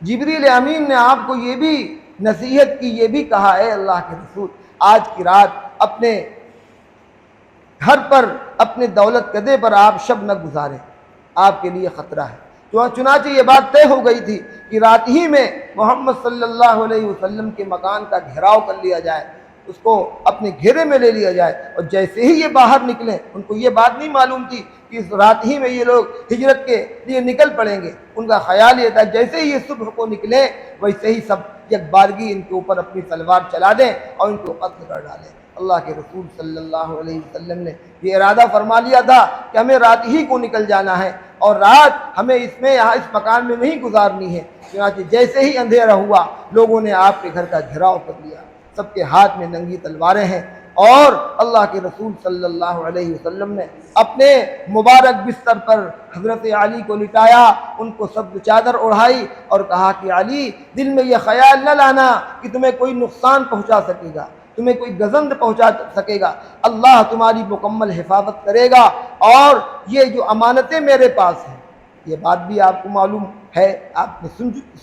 جبریل امین نے آپ کو یہ بھی نصیحت کی، یہ بھی کہا اے اللہ کے رسول آج کی رات اپنے گھر پر اپنے دولت کدے پر آپ شب نہ گزاریں، آپ کے لیے خطرہ ہے۔ چنانچہ یہ بات طے ہو گئی تھی کہ رات ہی میں محمد صلی اللہ علیہ وسلم کے مکان کا گھیراؤ کر لیا جائے اس کو اپنے گھیرے میں لے لیا جائے۔ اور جیسے ہی یہ باہر نکلیں، ان کو یہ بات نہیں معلوم تھی کہ اس رات ہی میں یہ لوگ ہجرت کے لیے نکل پڑیں گے، ان کا خیال یہ تھا جیسے ہی یہ صبح کو نکلیں ویسے ہی سب یک بارگی ان کے اوپر اپنی تلوار چلا دیں اور ان کو قتل کر ڈالیں۔ اللہ کے رسول صلی اللہ علیہ وسلم نے یہ ارادہ فرما لیا تھا کہ ہمیں رات ہی کو نکل جانا ہے اور رات ہمیں یہاں اس مکان میں نہیں گزارنی ہے۔ چنانچہ جیسے ہی اندھیرا ہوا لوگوں نے آپ کے گھر کا گھیراؤ کر لیا، سب کے ہاتھ میں ننگی تلواریں ہیں، اور اللہ کے رسول صلی اللہ علیہ وسلم نے اپنے مبارک بستر پر حضرت علی کو لٹایا، ان کو سبز چادر اڑھائی اور کہا کہ علی، دل میں یہ خیال نہ لانا کہ تمہیں کوئی نقصان پہنچا سکے گا، تمہیں کوئی گزند پہنچا سکے گا، اللہ تمہاری مکمل حفاظت کرے گا، اور یہ جو امانتیں میرے پاس ہیں، یہ بات بھی آپ کو معلوم ہے، آپ نے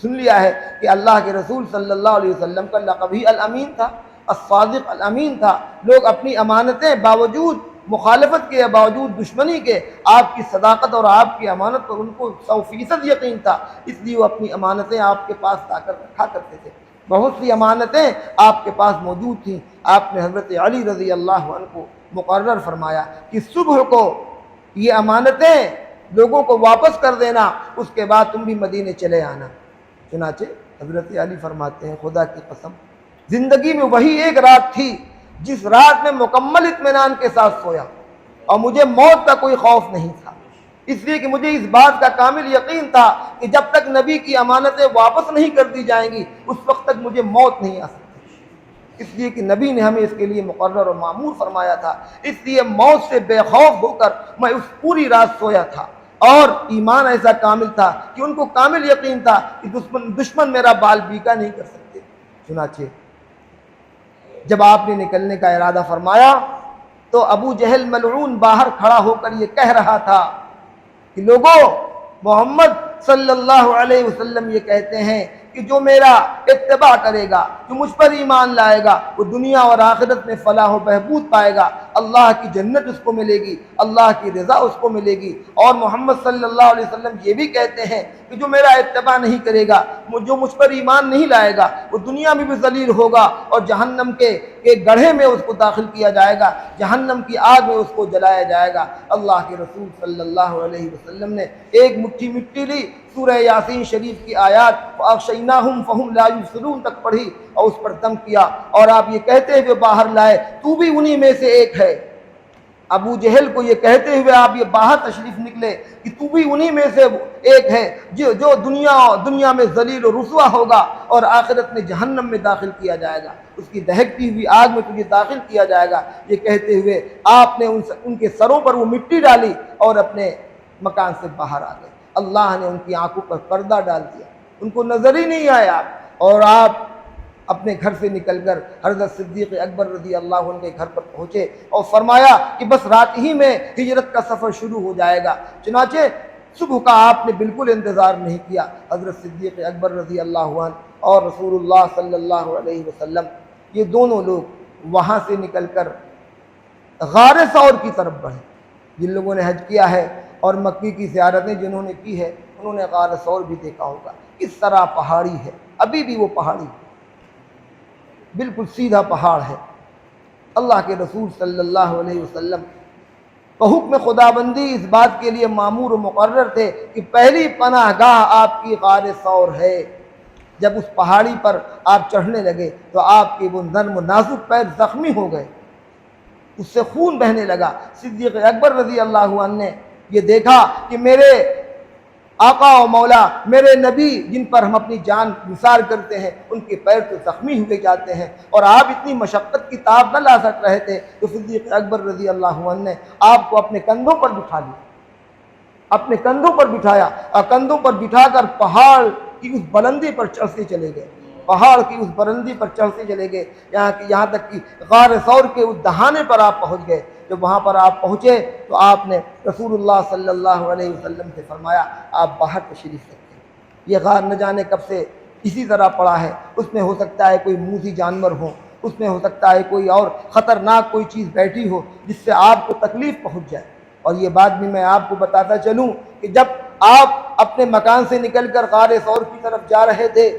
سن لیا ہے کہ اللہ کے رسول صلی اللہ علیہ وسلم کا لقب ہی الامین تھا، الصادق الامین تھا۔ لوگ اپنی امانتیں باوجود مخالفت کے، باوجود دشمنی کے، آپ کی صداقت اور آپ کی امانت پر ان کو 100% یقین تھا، اس لیے وہ اپنی امانتیں آپ کے پاس لا کر رکھا کرتے تھے۔ بہت سی امانتیں آپ کے پاس موجود تھیں، آپ نے حضرت علی رضی اللہ عنہ کو مقرر فرمایا کہ صبح کو یہ امانتیں لوگوں کو واپس کر دینا، اس کے بعد تم بھی مدینے چلے آنا۔ چنانچہ حضرت علی فرماتے ہیں خدا کی قسم، زندگی میں وہی ایک رات تھی جس رات میں مکمل اطمینان کے ساتھ سویا اور مجھے موت کا کوئی خوف نہیں تھا، اس لیے کہ مجھے اس بات کا کامل یقین تھا کہ جب تک نبی کی امانتیں واپس نہیں کر دی جائیں گی اس وقت تک مجھے موت نہیں آ سکتی، اس لیے کہ نبی نے ہمیں اس کے لیے مقرر اور معمور فرمایا تھا، اس لیے موت سے بے خوف ہو کر میں اس پوری رات سویا تھا، اور ایمان ایسا کامل تھا کہ ان کو کامل یقین تھا کہ دشمن میرا بال بیکا نہیں کر سکتے۔ چنانچہ جب آپ نے نکلنے کا ارادہ فرمایا تو ابو جہل ملعون باہر کھڑا ہو کر یہ کہہ رہا تھا کہ لوگوں، محمد صلی اللہ علیہ وسلم یہ کہتے ہیں کہ جو میرا اتباع کرے گا، جو مجھ پر ایمان لائے گا، وہ دنیا اور آخرت میں فلاح و بہبود پائے گا، اللہ کی جنت اس کو ملے گی، اللہ کی رضا اس کو ملے گی۔ اور محمد صلی اللہ علیہ وسلم یہ بھی کہتے ہیں کہ جو میرا اتباع نہیں کرے گا، جو مجھ پر ایمان نہیں لائے گا، وہ دنیا میں بھی ذلیل ہوگا اور جہنم کے گڑھے میں اس کو داخل کیا جائے گا، جہنم کی آگ میں اس کو جلایا جائے گا۔ اللہ کے رسول صلی اللہ علیہ وسلم نے ایک مٹھی مٹی لی، سورہ یاسین شریف کی آیات فَأَغْشَيْنَاهُمْ فَهُمْ لَا يُبْصِرُونَ تک پڑھی اور اس پر دم کیا، اور آپ یہ کہتے ہوئے باہر لائے تو بھی انہی میں سے ایک ہے۔ ابو جہل کو یہ کہتے ہوئے آپ یہ باہر تشریف نکلے کہ تو بھی انہی میں سے ایک ہے جو دنیا میں ذلیل و رسوا ہوگا اور آخرت میں جہنم میں داخل کیا جائے گا، اس کی دہکتی ہوئی آگ میں تجھے داخل کیا جائے گا۔ یہ کہتے ہوئے آپ نے ان کے سروں پر وہ مٹی ڈالی اور اپنے مکان سے باہر آ گئے۔ اللہ نے ان کی آنکھوں پر پردہ ڈال دیا، ان کو نظر ہی نہیں آیا، اور آپ اپنے گھر سے نکل کر حضرت صدیق اکبر رضی اللہ عنہ کے گھر پر پہنچے اور فرمایا کہ بس رات ہی میں ہجرت کا سفر شروع ہو جائے گا۔ چنانچہ صبح کا آپ نے بالکل انتظار نہیں کیا، حضرت صدیق اکبر رضی اللہ عنہ اور رسول اللہ صلی اللہ علیہ وسلم یہ دونوں لوگ وہاں سے نکل کر غار ثور کی طرف بڑھے۔ جن لوگوں نے حج کیا ہے اور مکی کی زیارتیں جنہوں نے کی ہے انہوں نے غار ثور بھی دیکھا ہوگا، کس طرح پہاڑی ہے، ابھی بھی وہ پہاڑی ہے، بالکل سیدھا پہاڑ ہے۔ اللہ کے رسول صلی اللہ علیہ وسلم بحکم خداوندی اس بات کے لیے معمور و مقرر تھے کہ پہلی پناہ گاہ آپ کی غار ثور ہے۔ جب اس پہاڑی پر آپ چڑھنے لگے تو آپ کے وہ نرم و نازک پیر زخمی ہو گئے، اس سے خون بہنے لگا۔ صدیق اکبر رضی اللہ عنہ نے یہ دیکھا کہ میرے آقا و مولا، میرے نبی جن پر ہم اپنی جان نثار کرتے ہیں، ان کے پیر تو زخمی ہوئے جاتے ہیں اور آپ اتنی مشقت کی تاب نہ لا سک رہے تھے، تو صدیق اکبر رضی اللہ عنہ نے آپ کو اپنے کندھوں پر بٹھا لیا، اپنے کندھوں پر بٹھایا اور کندھوں پر بٹھا کر پہاڑ کی اس بلندی پر چڑھتے چلے گئے، پہاڑ کی اس بلندی پر چڑھتے چلے گئے، یہاں تک کہ غار ثور کے اس دہانے پر آپ پہنچ گئے۔ جب وہاں پر آپ پہنچے تو آپ نے رسول اللہ صلی اللہ علیہ وسلم سے فرمایا آپ باہر تشریف رکھیں، یہ غار نہ جانے کب سے اسی طرح پڑا ہے، اس میں ہو سکتا ہے کوئی موذی جانور ہو، اس میں ہو سکتا ہے کوئی اور خطرناک کوئی چیز بیٹھی ہو جس سے آپ کو تکلیف پہنچ جائے۔ اور یہ بات بھی میں آپ کو بتاتا چلوں کہ جب آپ اپنے مکان سے نکل کر غار ثور کی طرف جا رہے تھے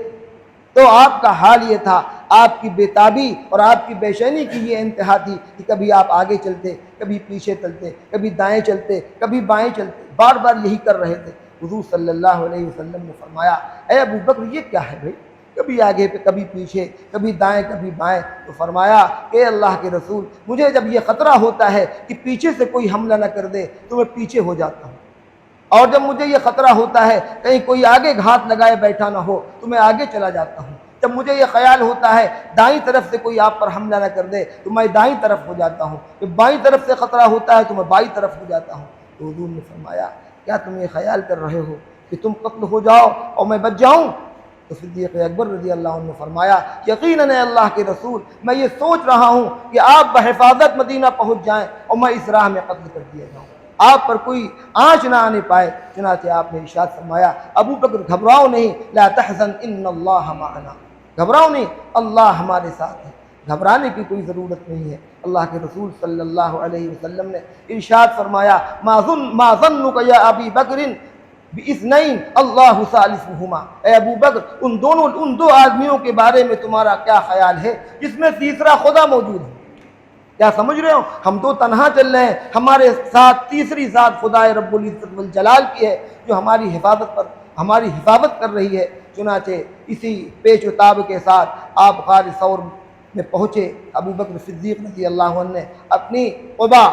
تو آپ کا حال یہ تھا آپ کی بےتابی اور آپ کی بے چینی کی یہ انتہا تھی کہ کبھی آپ آگے چلتے، کبھی پیچھے چلتے، کبھی دائیں چلتے، کبھی بائیں چلتے، بار بار یہی کر رہے تھے۔ حضور صلی اللہ علیہ وسلم نے فرمایا اے ابو بکر یہ کیا ہے بھائی، کبھی آگے پہ کبھی پیچھے، کبھی دائیں کبھی بائیں؟ تو فرمایا کہ اللہ کے رسول مجھے جب یہ خطرہ ہوتا ہے کہ پیچھے سے کوئی حملہ نہ کر دے تو میں پیچھے ہو جاتا ہوں، اور جب مجھے یہ خطرہ ہوتا ہے کہیں کوئی آگے گھات لگائے بیٹھا نہ ہو تو میں آگے چلا جاتا ہوں، جب مجھے یہ خیال ہوتا ہے دائیں طرف سے کوئی آپ پر حملہ نہ کر دے تو میں دائیں طرف ہو جاتا ہوں، جب بائیں طرف سے خطرہ ہوتا ہے تو میں بائیں طرف ہو جاتا ہوں۔ تو حضور نے فرمایا کیا تم یہ خیال کر رہے ہو کہ تم قتل ہو جاؤ اور میں بچ جاؤں؟ تو صدیق اکبر رضی اللہ عنہ نے فرمایا یقیناً اے اللہ کے رسول میں یہ سوچ رہا ہوں کہ آپ بحفاظت مدینہ پہنچ جائیں اور میں اس راہ میں قتل کر دیا جاؤں، آپ پر کوئی آنچ نہ آنے پائے۔ چنانچہ آپ نے ارشاد فرمایا ابو بکر گھبراؤ نہیں، لا تحزن ان اللہ معنا، گھبراؤ نہیں، اللہ ہمارے ساتھ ہے، گھبرانے کی کوئی ضرورت نہیں ہے۔ اللہ کے رسول صلی اللہ علیہ وسلم نے ارشاد فرمایا ما ظنک یا ابی بکر باثنین اللہ ثالثہما، اے ابو بکر ان دو آدمیوں کے بارے میں تمہارا کیا خیال ہے جس میں تیسرا خدا موجود ہے؟ کیا سمجھ رہے ہو؟ ہم تو تنہا چل رہے ہیں، ہمارے ساتھ تیسری ذات خدائے رب العزت والجلال کی ہے جو ہماری حفاظت کر رہی ہے۔ چنانچہ اسی پیچ و تاب کے ساتھ آپ غار ثور میں پہنچے۔ ابو بکر صدیق رضی اللہ عنہ نے اپنی قبا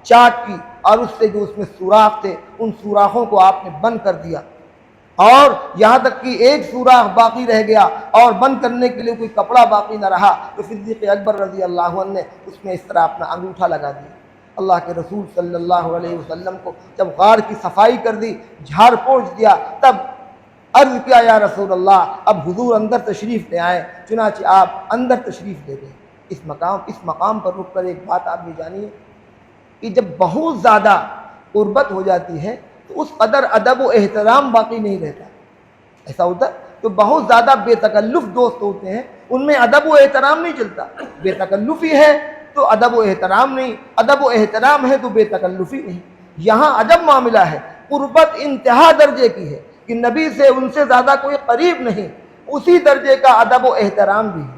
چاٹ کی اور اس سے جو اس میں سوراخ تھے ان سوراخوں کو آپ نے بند کر دیا، اور یہاں تک کہ ایک سوراخ باقی رہ گیا اور بند کرنے کے لیے کوئی کپڑا باقی نہ رہا تو صدیق اکبر رضی اللہ عنہ نے اس میں اس طرح اپنا انگوٹھا لگا دیا۔ اللہ کے رسول صلی اللہ علیہ وسلم کو جب غار کی صفائی کر دی، جھاڑ پوچھ دیا، تب عرض کیا یا رسول اللہ اب حضور اندر تشریف لے آئیں۔ چنانچہ آپ اندر تشریف لے گئے۔ اس مقام پر رک کر ایک بات آپ بھی جانیے کہ جب بہت زیادہ قربت ہو جاتی ہے تو اس قدر ادب و احترام باقی نہیں رہتا۔ ایسا ہوتا ہے تو بہت زیادہ بے تکلف دوست ہوتے ہیں، ان میں ادب و احترام نہیں چلتا، بے تکلفی ہے تو ادب و احترام نہیں، ادب و احترام ہے تو بے تکلفی نہیں۔ یہاں عجب معاملہ ہے، قربت انتہا درجے کی ہے کہ نبی سے ان سے زیادہ کوئی قریب نہیں، اسی درجے کا ادب و احترام بھی ہے۔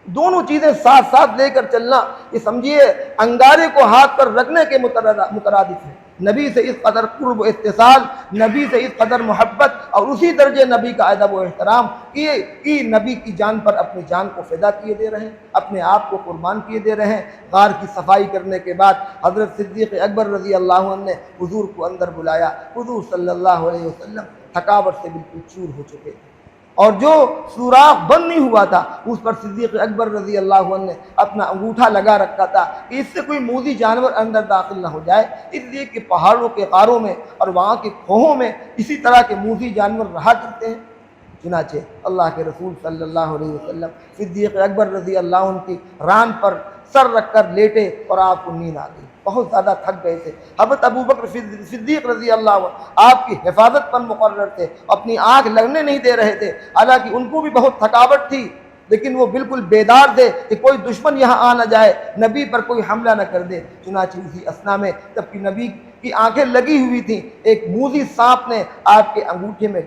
دونوں چیزیں ساتھ ساتھ لے کر چلنا یہ سمجھیے انگارے کو ہاتھ پر رکھنے کے مترادف ہے۔ نبی سے اس قدر قرب و اتصال، نبی سے اس قدر محبت اور اسی درجے نبی کا ادب و احترام کہ نبی کی جان پر اپنی جان کو فدا کیے دے رہے ہیں، اپنے آپ کو قربان کیے دے رہے ہیں۔ غار کی صفائی کرنے کے بعد حضرت صدیق اکبر رضی اللہ عنہ نے حضور کو اندر بلایا۔ حضور صلی اللہ علیہ وسلم تھکاوٹ سے بالکل چور ہو چکے تھے، اور جو سوراخ بند نہیں ہوا تھا اس پر صدیق اکبر رضی اللہ عنہ نے اپنا انگوٹھا لگا رکھا تھا کہ اس سے کوئی موذی جانور اندر داخل نہ ہو جائے، اس لیے کہ پہاڑوں کے غاروں میں اور وہاں کے کھوہوں میں اسی طرح کے موذی جانور رہا کرتے ہیں۔ چنانچہ اللہ کے رسول صلی اللہ علیہ وسلم صدیق اکبر رضی اللہ عنہ کی ران پر سر رکھ کر لیٹے اور آپ کو نیند آ گئی، بہت زیادہ تھک گئے تھے۔ حضرت ابو بکر صدیق رضی اللہ عنہ آپ کی حفاظت پر مقرر تھے، اپنی آنکھ لگنے نہیں دے رہے تھے، حالانکہ ان کو بھی بہت تھکاوٹ تھی لیکن وہ بالکل بیدار تھے کہ کوئی دشمن یہاں آ نہ جائے، نبی پر کوئی حملہ نہ کر دے۔ چنانچہ اسی اثنا میں جبکہ نبی کی آنکھیں لگی ہوئی تھیں، ایک موذی سانپ نے آپ کے انگوٹھے میں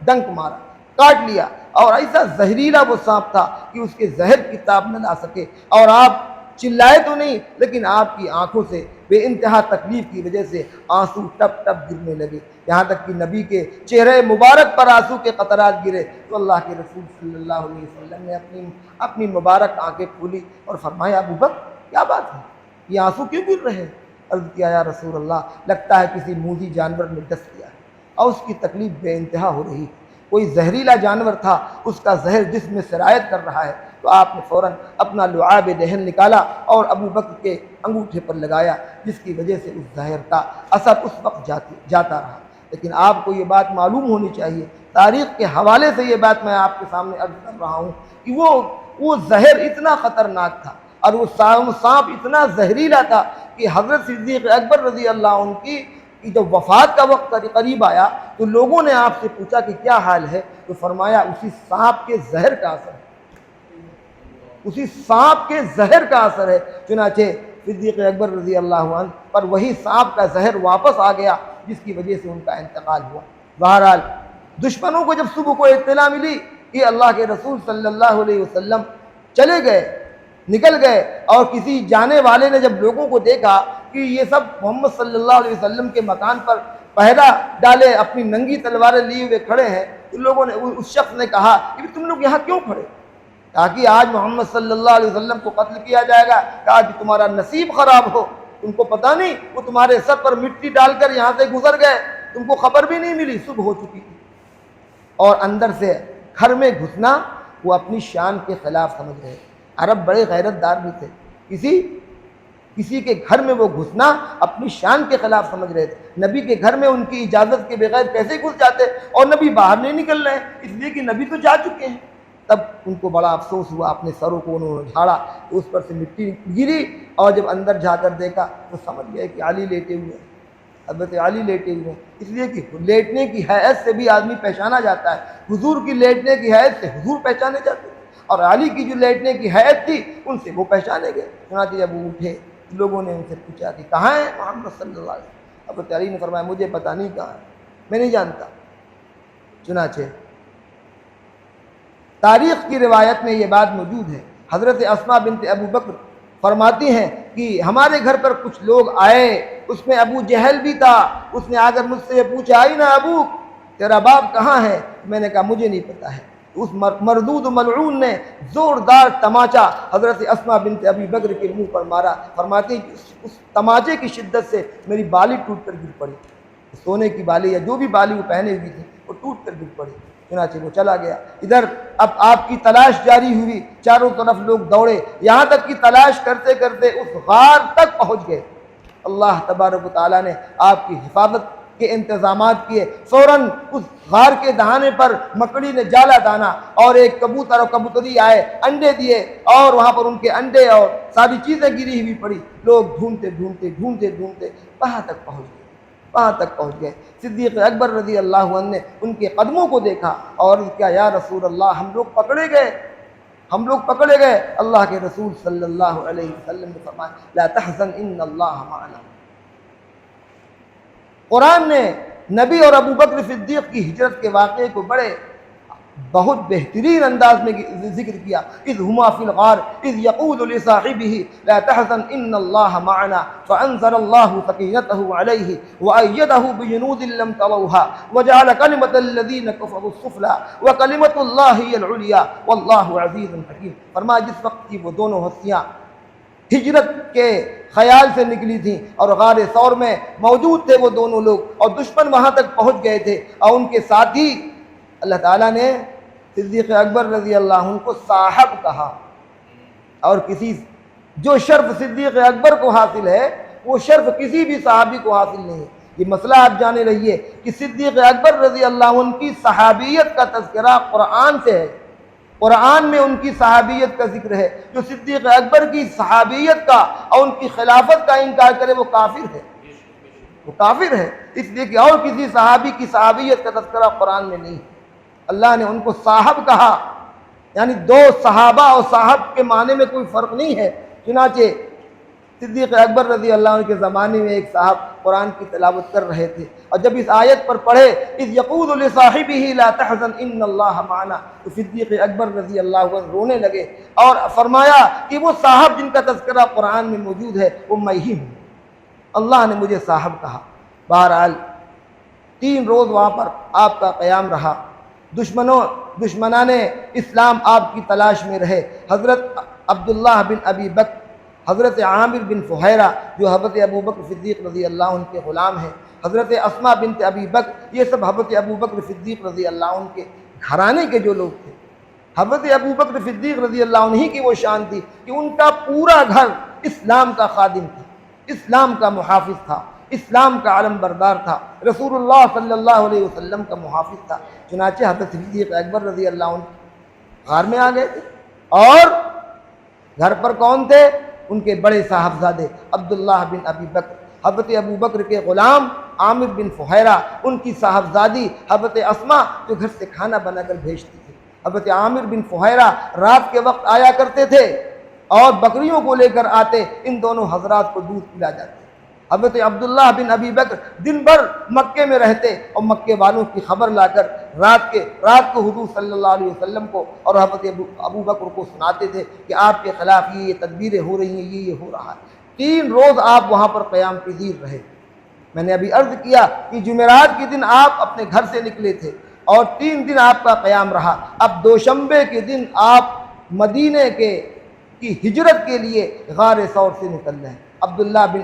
ڈنک مارا، کاٹ لیا، اور ایسا زہریلا وہ سانپ تھا کہ اس کے زہر کی تاب نہ لا سکے، اور آپ چلائے تو نہیں لیکن آپ کی آنکھوں سے بے انتہا تکلیف کی وجہ سے آنسو ٹپ ٹپ گرنے لگے، یہاں تک کہ نبی کے چہرے مبارک پر آنسو کے قطرات گرے تو اللہ کے رسول صلی اللہ علیہ وسلم نے اپنی مبارک آنکھیں کھولی اور فرمایا ابو بکر کیا بات ہے، یہ آنسو کیوں گر رہے ہیں؟ عرض کیا یا رسول اللہ لگتا ہے کسی موذی جانور نے ڈس لیا ہے اور اس کی تکلیف بے انتہا ہو رہی، کوئی زہریلا جانور تھا، اس کا زہر جسم میں سرایت کر رہا ہے۔ تو آپ نے فوراً اپنا لعاب دہن نکالا اور ابو بکر کے انگوٹھے پر لگایا، جس کی وجہ سے اس زہر کا اثر اس وقت جاتا رہا۔ لیکن آپ کو یہ بات معلوم ہونی چاہیے، تاریخ کے حوالے سے یہ بات میں آپ کے سامنے عرض کر رہا ہوں کہ وہ زہر اتنا خطرناک تھا اور وہ سانپ اتنا زہریلا تھا کہ حضرت صدیق اکبر رضی اللہ عنہ کی جب وفات کا وقت قریب آیا تو لوگوں نے آپ سے پوچھا کہ کیا حال ہے، تو فرمایا اسی سانپ کے زہر کا اثر ہے، اسی سانپ کے زہر کا اثر ہے۔ چنانچہ صدیق اکبر رضی اللہ عنہ پر وہی سانپ کا زہر واپس آ گیا جس کی وجہ سے ان کا انتقال ہوا۔ بہرحال دشمنوں کو جب صبح کو اطلاع ملی کہ اللہ کے رسول صلی اللہ علیہ وسلم چلے گئے، نکل گئے، اور کسی جانے والے نے جب لوگوں کو دیکھا کہ یہ سب محمد صلی اللہ علیہ وسلم کے مکان پر پہرا ڈالے اپنی ننگی تلواریں لیے ہوئے کھڑے ہیں، ان لوگوں نے، اس شخص نے کہا کہ تم لوگ یہاں کیوں کھڑے؟ کہا کہ آج محمد صلی اللہ علیہ وسلم کو قتل کیا جائے گا۔ کہا کہ تمہارا نصیب خراب ہو، تم کو پتہ نہیں وہ تمہارے سر پر مٹی ڈال کر یہاں سے گزر گئے، تم کو خبر بھی نہیں ملی، صبح ہو چکی تھی۔ اور اندر سے گھر میں گھسنا وہ اپنی شان کے خلاف سمجھ رہے۔ عرب بڑے غیرت دار بھی تھے، کسی کے گھر میں وہ گھسنا اپنی شان کے خلاف سمجھ رہے تھے۔ نبی کے گھر میں ان کی اجازت کے بغیر کیسے گھس جاتے، اور نبی باہر نہیں نکل رہے ہیں، اس لیے کہ نبی تو جا چکے ہیں۔ تب ان کو بڑا افسوس ہوا، اپنے سروں کو انہوں نے جھاڑا تو اس پر سے مٹی گری، اور جب اندر جا کر دیکھا تو سمجھ گئے کہ علی لیٹے ہوئے ہیں، حضرت علی لیٹے ہوئے ہیں۔ اس لیے کہ لیٹنے کی حیثیت سے بھی آدمی پہچانا جاتا ہے، حضور کی لیٹنے کی حیثیت سے حضور پہچانے جاتے ہیں، اور علی کی جو لیٹنے کی حیثیت تھی ان سے وہ پہچانے گئے۔ چنانچہ جب وہ اٹھے، لوگوں نے ان سے پوچھا کہ کہاں ہے محمد صلی اللہ علیہ وسلم؟ حضرت علی نے فرمایا مجھے پتہ نہیں کہاں ہے، میں نہیں جانتا۔ چنانچہ تاریخ کی روایت میں یہ بات موجود ہے، حضرت اسماء بنت ابو بکر فرماتی ہیں کہ ہمارے گھر پر کچھ لوگ آئے، اس میں ابو جہل بھی تھا، اس نے آ کر مجھ سے یہ پوچھا آئی نا ابو، تیرا باپ کہاں ہے؟ میں نے کہا مجھے نہیں پتا ہے۔ اس مردود ملعون نے زوردار تماچا حضرت اسماء بنت ابی بکر کے منہ پر مارا۔ فرماتے ہیں کہ اس تماچے کی شدت سے میری بالی ٹوٹ کر گر پڑی، سونے کی بالی یا جو بھی بالی وہ پہنے ہوئی تھی وہ ٹوٹ کر گر پڑی۔ چنانچہ وہ چلا گیا۔ ادھر اب آپ کی تلاش جاری ہوئی، چاروں طرف لوگ دوڑے، یہاں تک کہ تلاش کرتے کرتے اس غار تک پہنچ گئے۔ اللہ تبارک و تعالیٰ نے آپ کی حفاظت کے انتظامات کیے۔ فوراً اس غار کے دہانے پر مکڑی نے جالا دانا، اور ایک کبوتر اور کبوتری آئے، انڈے دیے، اور وہاں پر ان کے انڈے اور ساری چیزیں گری ہوئی پڑی۔ لوگ ڈھونڈتے ڈھونڈتے ڈھونڈتے ڈھونڈتے وہاں تک پہنچ گئے۔ صدیق اکبر رضی اللہ عنہ نے ان کے قدموں کو دیکھا اور کیا یا رسول اللہ، ہم لوگ پکڑے گئے۔ اللہ کے رسول صلی اللہ علیہ وسلم نے فرمایا لا تحزن ان اللہ معنا۔ قرآن نے نبی اور ابو بکر صدیق کی ہجرت کے واقعے کو بہت بہترین انداز میں ذکر کیا۔ اذ ہما فی الغار اذ یقول لصاحبہ لا تحزن ان اللہ معنا فانزل اللہ سکینتہ علیہ وأیدہ بجنود لم تروها وجعل کلمۃ الذین کفروا السفلی وکلمۃ اللہ ہی العلیٰ واللہ عزیز حکیم۔ فرمایا جس وقت کی وہ دونوں ہستیاں ہجرت کے خیال سے نکلی تھیں اور غار ثور میں موجود تھے وہ دونوں لوگ، اور دشمن وہاں تک پہنچ گئے تھے، اور ان کے ساتھی اللہ تعالیٰ نے صدیق اکبر رضی اللہ عنہ کو صاحب کہا، اور جو شرف صدیق اکبر کو حاصل ہے وہ شرف کسی بھی صحابی کو حاصل نہیں ہے۔ یہ مسئلہ آپ جانے رہیے کہ صدیق اکبر رضی اللہ عنہ کی صحابیت کا تذکرہ قرآن سے ہے، قرآن میں ان کی صحابیت کا ذکر ہے۔ جو صدیق اکبر کی صحابیت کا اور ان کی خلافت کا انکار کرے وہ کافر ہے، اس لیے کہ اور کسی صحابی کی صحابیت کا تذکرہ قرآن میں نہیں ہے۔ اللہ نے ان کو صاحب کہا، یعنی دو صحابہ اور صاحب کے معنی میں کوئی فرق نہیں ہے۔ چنانچہ صدیق اکبر رضی اللہ عنہ کے زمانے میں ایک صاحب قرآن کی تلاوت کر رہے تھے، اور جب اس آیت پر پڑھے اذ یقول لصاحبہ لا تحزن ان اللہ معنا، تو صدیق اکبر رضی اللہ عنہ رونے لگے اور فرمایا کہ وہ صاحب جن کا تذکرہ قرآن میں موجود ہے وہ میں ہی ہوں، اللہ نے مجھے صاحب کہا۔ بہرحال 3 روز وہاں پر آپ کا قیام رہا، دشمنان اسلام آپ کی تلاش میں رہے۔ حضرت عبداللہ بن ابی بکر، حضرت عامر بن فہیرہ جو حضرت ابو بکر صدیق رضی اللہ عنہ کے غلام ہیں، حضرت اسماء بنت ابی بکر، یہ سب حضرت ابو بکر صدیق رضی اللہ عنہ کے گھرانے کے جو لوگ تھے۔ حضرت ابو بکر صدیق رضی اللہ عنہ ہی کی وہ شان تھی کہ ان کا پورا گھر اسلام کا خادم تھا، اسلام کا محافظ تھا، اسلام کا علم بردار تھا، رسول اللہ صلی اللہ علیہ وسلم کا محافظ تھا۔ چنانچہ حضرت صدیق اکبر رضی اللہ عنہ غار میں آ گئے تھے، اور گھر پر کون تھے؟ ان کے بڑے صاحبزادے عبداللہ بن ابی بکر، حضرت ابو بکر کے غلام عامر بن فہیرہ، ان کی صاحبزادی حضرت اسماء جو گھر سے کھانا بنا کر بھیجتی تھی۔ حضرت عامر بن فہیرہ رات کے وقت آیا کرتے تھے اور بکریوں کو لے کر آتے، ان دونوں حضرات کو دودھ پلا جاتے۔ حضرت عبداللہ بن ابی بکر دن بھر مکے میں رہتے اور مکے والوں کی خبر لا کر رات کو حضور صلی اللہ علیہ وسلم کو اور حضرت ابو بکر کو سناتے تھے کہ آپ کے خلاف یہ تدبیریں ہو رہی ہیں، یہ ہو رہا ہے۔ 3 روز آپ وہاں پر قیام پذیر رہے۔ میں نے ابھی عرض کیا کہ جمعرات کے دن آپ اپنے گھر سے نکلے تھے اور 3 دن آپ کا قیام رہا۔ اب دوشنبے کے دن آپ مدینے کی ہجرت کے لیے غار ثور سے نکل رہے ہیں۔ عبداللہ بن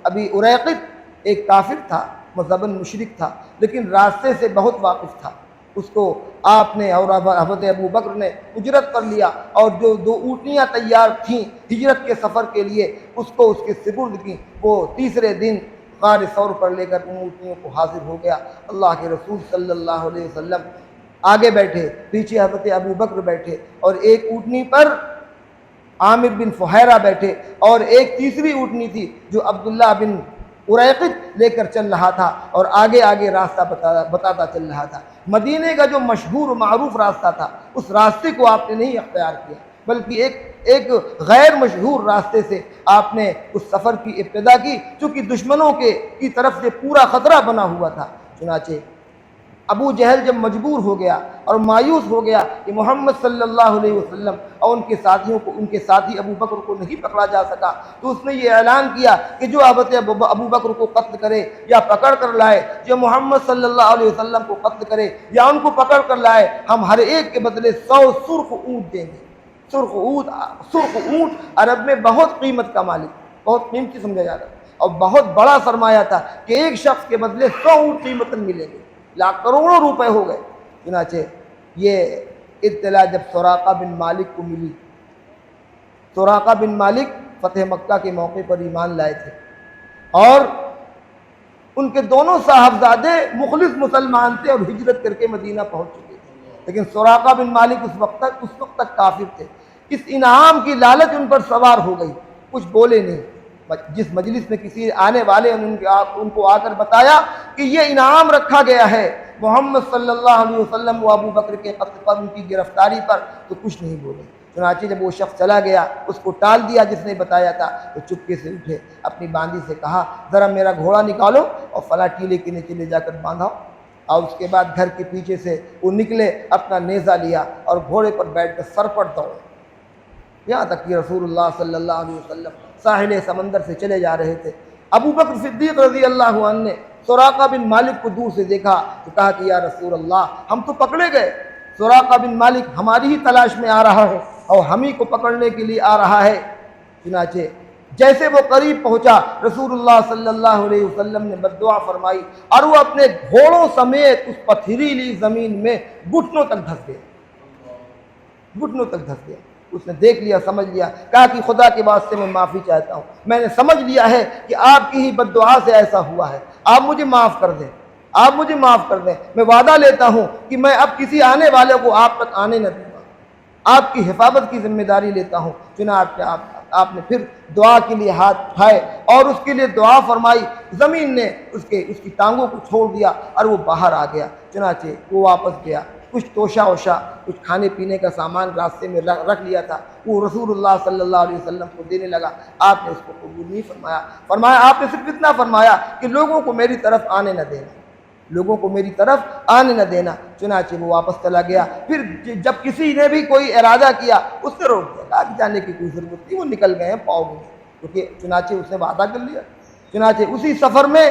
ابی اریقط ایک کافر تھا، مذہباً مشرک تھا، لیکن راستے سے بہت واقف تھا۔ اس کو آپ نے اور حضرت ابو بکر نے اجرت پر لیا اور جو 2 اونٹنیاں تیار تھیں ہجرت کے سفر کے لیے اس کو اس کے سپرد کی۔ وہ تیسرے دن غار ثور پر لے کر ان اونٹنیوں کو حاضر ہو گیا۔ اللہ کے رسول صلی اللہ علیہ وسلم آگے بیٹھے، پیچھے حضرت ابو بکر بیٹھے اور ایک اونٹنی پر عامر بن فہیرہ بیٹھے اور ایک تیسری اونٹنی تھی جو عبداللہ بن اریقط لے کر چل رہا تھا اور آگے آگے راستہ بتاتا چل رہا تھا۔ مدینے کا جو مشہور و معروف راستہ تھا اس راستے کو آپ نے نہیں اختیار کیا، بلکہ ایک غیر مشہور راستے سے آپ نے اس سفر کی ابتدا کی، چونکہ دشمنوں کی طرف سے پورا خطرہ بنا ہوا تھا۔ چنانچہ ابو جہل جب مجبور ہو گیا اور مایوس ہو گیا کہ محمد صلی اللہ علیہ وسلم اور ان کے ساتھی ابو بکر کو نہیں پکڑا جا سکا، تو اس نے یہ اعلان کیا کہ جو حضرت ابو بکر کو قتل کرے یا پکڑ کر لائے، جو محمد صلی اللہ علیہ وسلم کو قتل کرے یا ان کو پکڑ کر لائے، ہم ہر ایک کے بدلے 100 سرخ اونٹ دیں گے۔ سرخ اونٹ عرب میں بہت قیمت کا مالک، بہت قیمتی سمجھا جاتا ہے اور بہت بڑا سرمایہ تھا کہ ایک شخص کے بدلے 100 اونٹ قیمت ملیں گے، لاکھ کروڑوں روپے ہو گئے۔ چنانچہ یہ اطلاع جب سراقہ بن مالک کو ملی، سراقہ بن مالک فتح مکہ کے موقع پر ایمان لائے تھے اور ان کے دونوں صاحبزادے مخلص مسلمان تھے اور ہجرت کر کے مدینہ پہنچ چکے تھے، لیکن سراقہ بن مالک اس وقت تک کافر تھے۔ اس انعام کی لالچ ان پر سوار ہو گئی، کچھ بولے نہیں۔ جس مجلس میں کسی آنے والے ان کو آ کر بتایا کہ یہ انعام رکھا گیا ہے محمد صلی اللہ علیہ وسلم و ابو بکر کے قتل پر، ان کی گرفتاری پر، تو کچھ نہیں بولے۔ چنانچہ جب وہ شخص چلا گیا، اس کو ٹال دیا جس نے بتایا تھا، تو چپکے سے اٹھے، اپنی باندی سے کہا ذرا میرا گھوڑا نکالو اور فلاں ٹیلے کے نیچے لے جا کر باندھاؤ۔ اور اس کے بعد گھر کے پیچھے سے وہ نکلے، اپنا نیزہ لیا اور گھوڑے پر بیٹھ کر سر پر دوڑے، یہاں تک کہ رسول اللہ صلی اللہ علیہ وسلم ساحل سمندر سے چلے جا رہے تھے۔ ابو بکر صدیق رضی اللہ عنہ نے سراقہ بن مالک کو دور سے دیکھا تو کہا کہ یا رسول اللہ، ہم تو پکڑے گئے، سراقہ بن مالک ہماری ہی تلاش میں آ رہا ہے اور ہم ہی کو پکڑنے کے لیے آ رہا ہے۔ چنانچہ جیسے وہ قریب پہنچا، رسول اللہ صلی اللہ علیہ وسلم نے بددعا فرمائی اور وہ اپنے گھوڑوں سمیت اس پتھریلی زمین میں گھٹنوں تک دھس گیا۔ اس نے دیکھ لیا، سمجھ لیا، کہا کہ خدا کے واسطے میں معافی چاہتا ہوں، میں نے سمجھ لیا ہے کہ آپ کی ہی بددعا سے ایسا ہوا ہے، آپ مجھے معاف کر دیں، آپ مجھے معاف کر دیں۔ میں وعدہ لیتا ہوں کہ میں اب کسی آنے والے کو آپ تک آنے نہ دوں گا، آپ کی حفاظت کی ذمہ داری لیتا ہوں۔ چنانچہ آپ نے پھر دعا کے لیے ہاتھ اٹھائے اور اس کے لیے دعا فرمائی، زمین نے اس کی ٹانگوں کو چھوڑ دیا اور وہ باہر آ گیا۔ چنانچہ وہ واپس گیا، کچھ توشہ وشا، کچھ کھانے پینے کا سامان راستے میں رکھ لیا تھا، وہ رسول اللہ صلی اللہ علیہ وسلم کو دینے لگا۔ آپ نے اس کو قبول نہیں فرمایا آپ نے صرف اتنا فرمایا کہ لوگوں کو میری طرف آنے نہ دینا، لوگوں کو میری طرف آنے نہ دینا۔ چنانچہ وہ واپس چلا گیا۔ پھر جب کسی نے بھی کوئی ارادہ کیا، اس نے روک دیا، کہا کہ جانے کی کوئی ضرورت نہیں، وہ نکل گئے ہیں پاؤ میں، کیونکہ چنانچہ اس نے وعدہ کر لیا۔ چنانچہ اسی سفر میں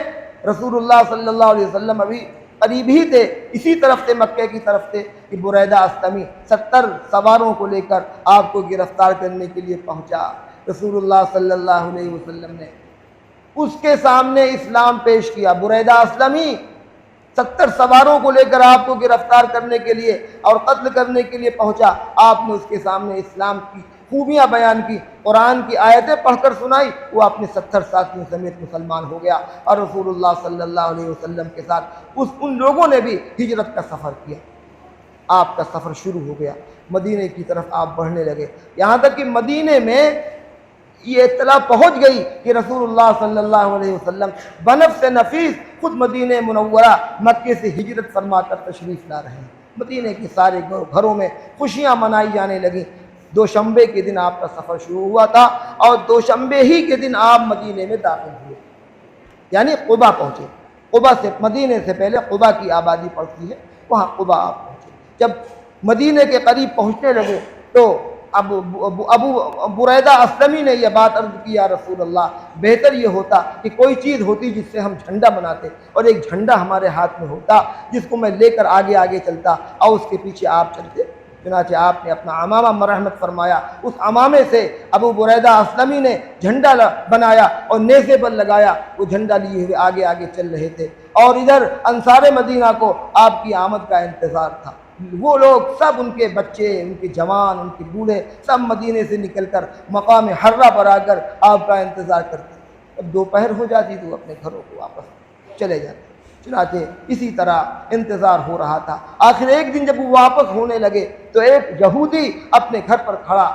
رسول اللہ صلی اللہ علیہ وسلم ابھی قریب ہی تھے، اسی طرف سے مکے کی طرف سے کہ بریدہ اسلمی 70 سواروں کو لے کر آپ کو گرفتار کرنے کے لیے پہنچا۔ رسول اللہ صلی اللہ علیہ وسلم نے اس کے سامنے اسلام پیش کیا۔ بریدہ اسلمی 70 سواروں کو لے کر آپ کو گرفتار کرنے کے لیے اور قتل کرنے کے لیے پہنچا۔ آپ نے اس کے سامنے اسلام کی خوبیاں بیان کی، قرآن کی آیتیں پڑھ کر سنائی، وہ اپنے 70 ساتھیوں سمیت مسلمان ہو گیا اور رسول اللہ صلی اللہ علیہ وسلم کے ساتھ ان لوگوں نے بھی ہجرت کا سفر کیا۔ آپ کا سفر شروع ہو گیا، مدینے کی طرف آپ بڑھنے لگے، یہاں تک کہ مدینے میں یہ اطلاع پہنچ گئی کہ رسول اللہ صلی اللہ علیہ وسلم بنفس نفیس خود مدینہ منورہ مکے سے ہجرت فرما کر تشریف لا رہے ہیں۔ مدینے کے سارے گھروں میں خوشیاں منائی جانے لگیں۔ دوشنبے کے دن آپ کا سفر شروع ہوا تھا اور دوشنبے ہی کے دن آپ مدینے میں داخل ہوئے۔ یعنی قبا پہنچے. قبا سے مدینے سے پہلے قبا کی آبادی پڑتی ہے, وہاں قبا آپ پہنچے. جب مدینے کے قریب پہنچنے لگے تو ابو بریدہ اسلمی نے یہ بات عرض کی, یا رسول اللہ بہتر یہ ہوتا کہ کوئی چیز ہوتی جس سے ہم جھنڈا بناتے, اور ایک جھنڈا ہمارے ہاتھ میں ہوتا جس کو میں لے کر آگے آگے چلتا اور اس کے پیچھے آپ چلتے. چنانچہ آپ نے اپنا عمامہ مرحمت فرمایا, اس عمامے سے ابو بریدہ اسلمی نے جھنڈا بنایا اور نیزے پر لگایا, وہ جھنڈا لیے ہوئے آگے آگے چل رہے تھے. اور ادھر انصار مدینہ کو آپ کی آمد کا انتظار تھا. وہ لوگ سب, ان کے بچے, ان کے جوان, ان کے بوڑھے, سب مدینے سے نکل کر مقام حرہ پر آ کر آپ کا انتظار کرتے. اب دوپہر ہو جاتی تو اپنے گھروں کو واپس چلے جاتے. چنانچہ اسی طرح انتظار ہو رہا تھا. آخر ایک دن جب وہ واپس ہونے لگے تو ایک یہودی اپنے گھر پر کھڑا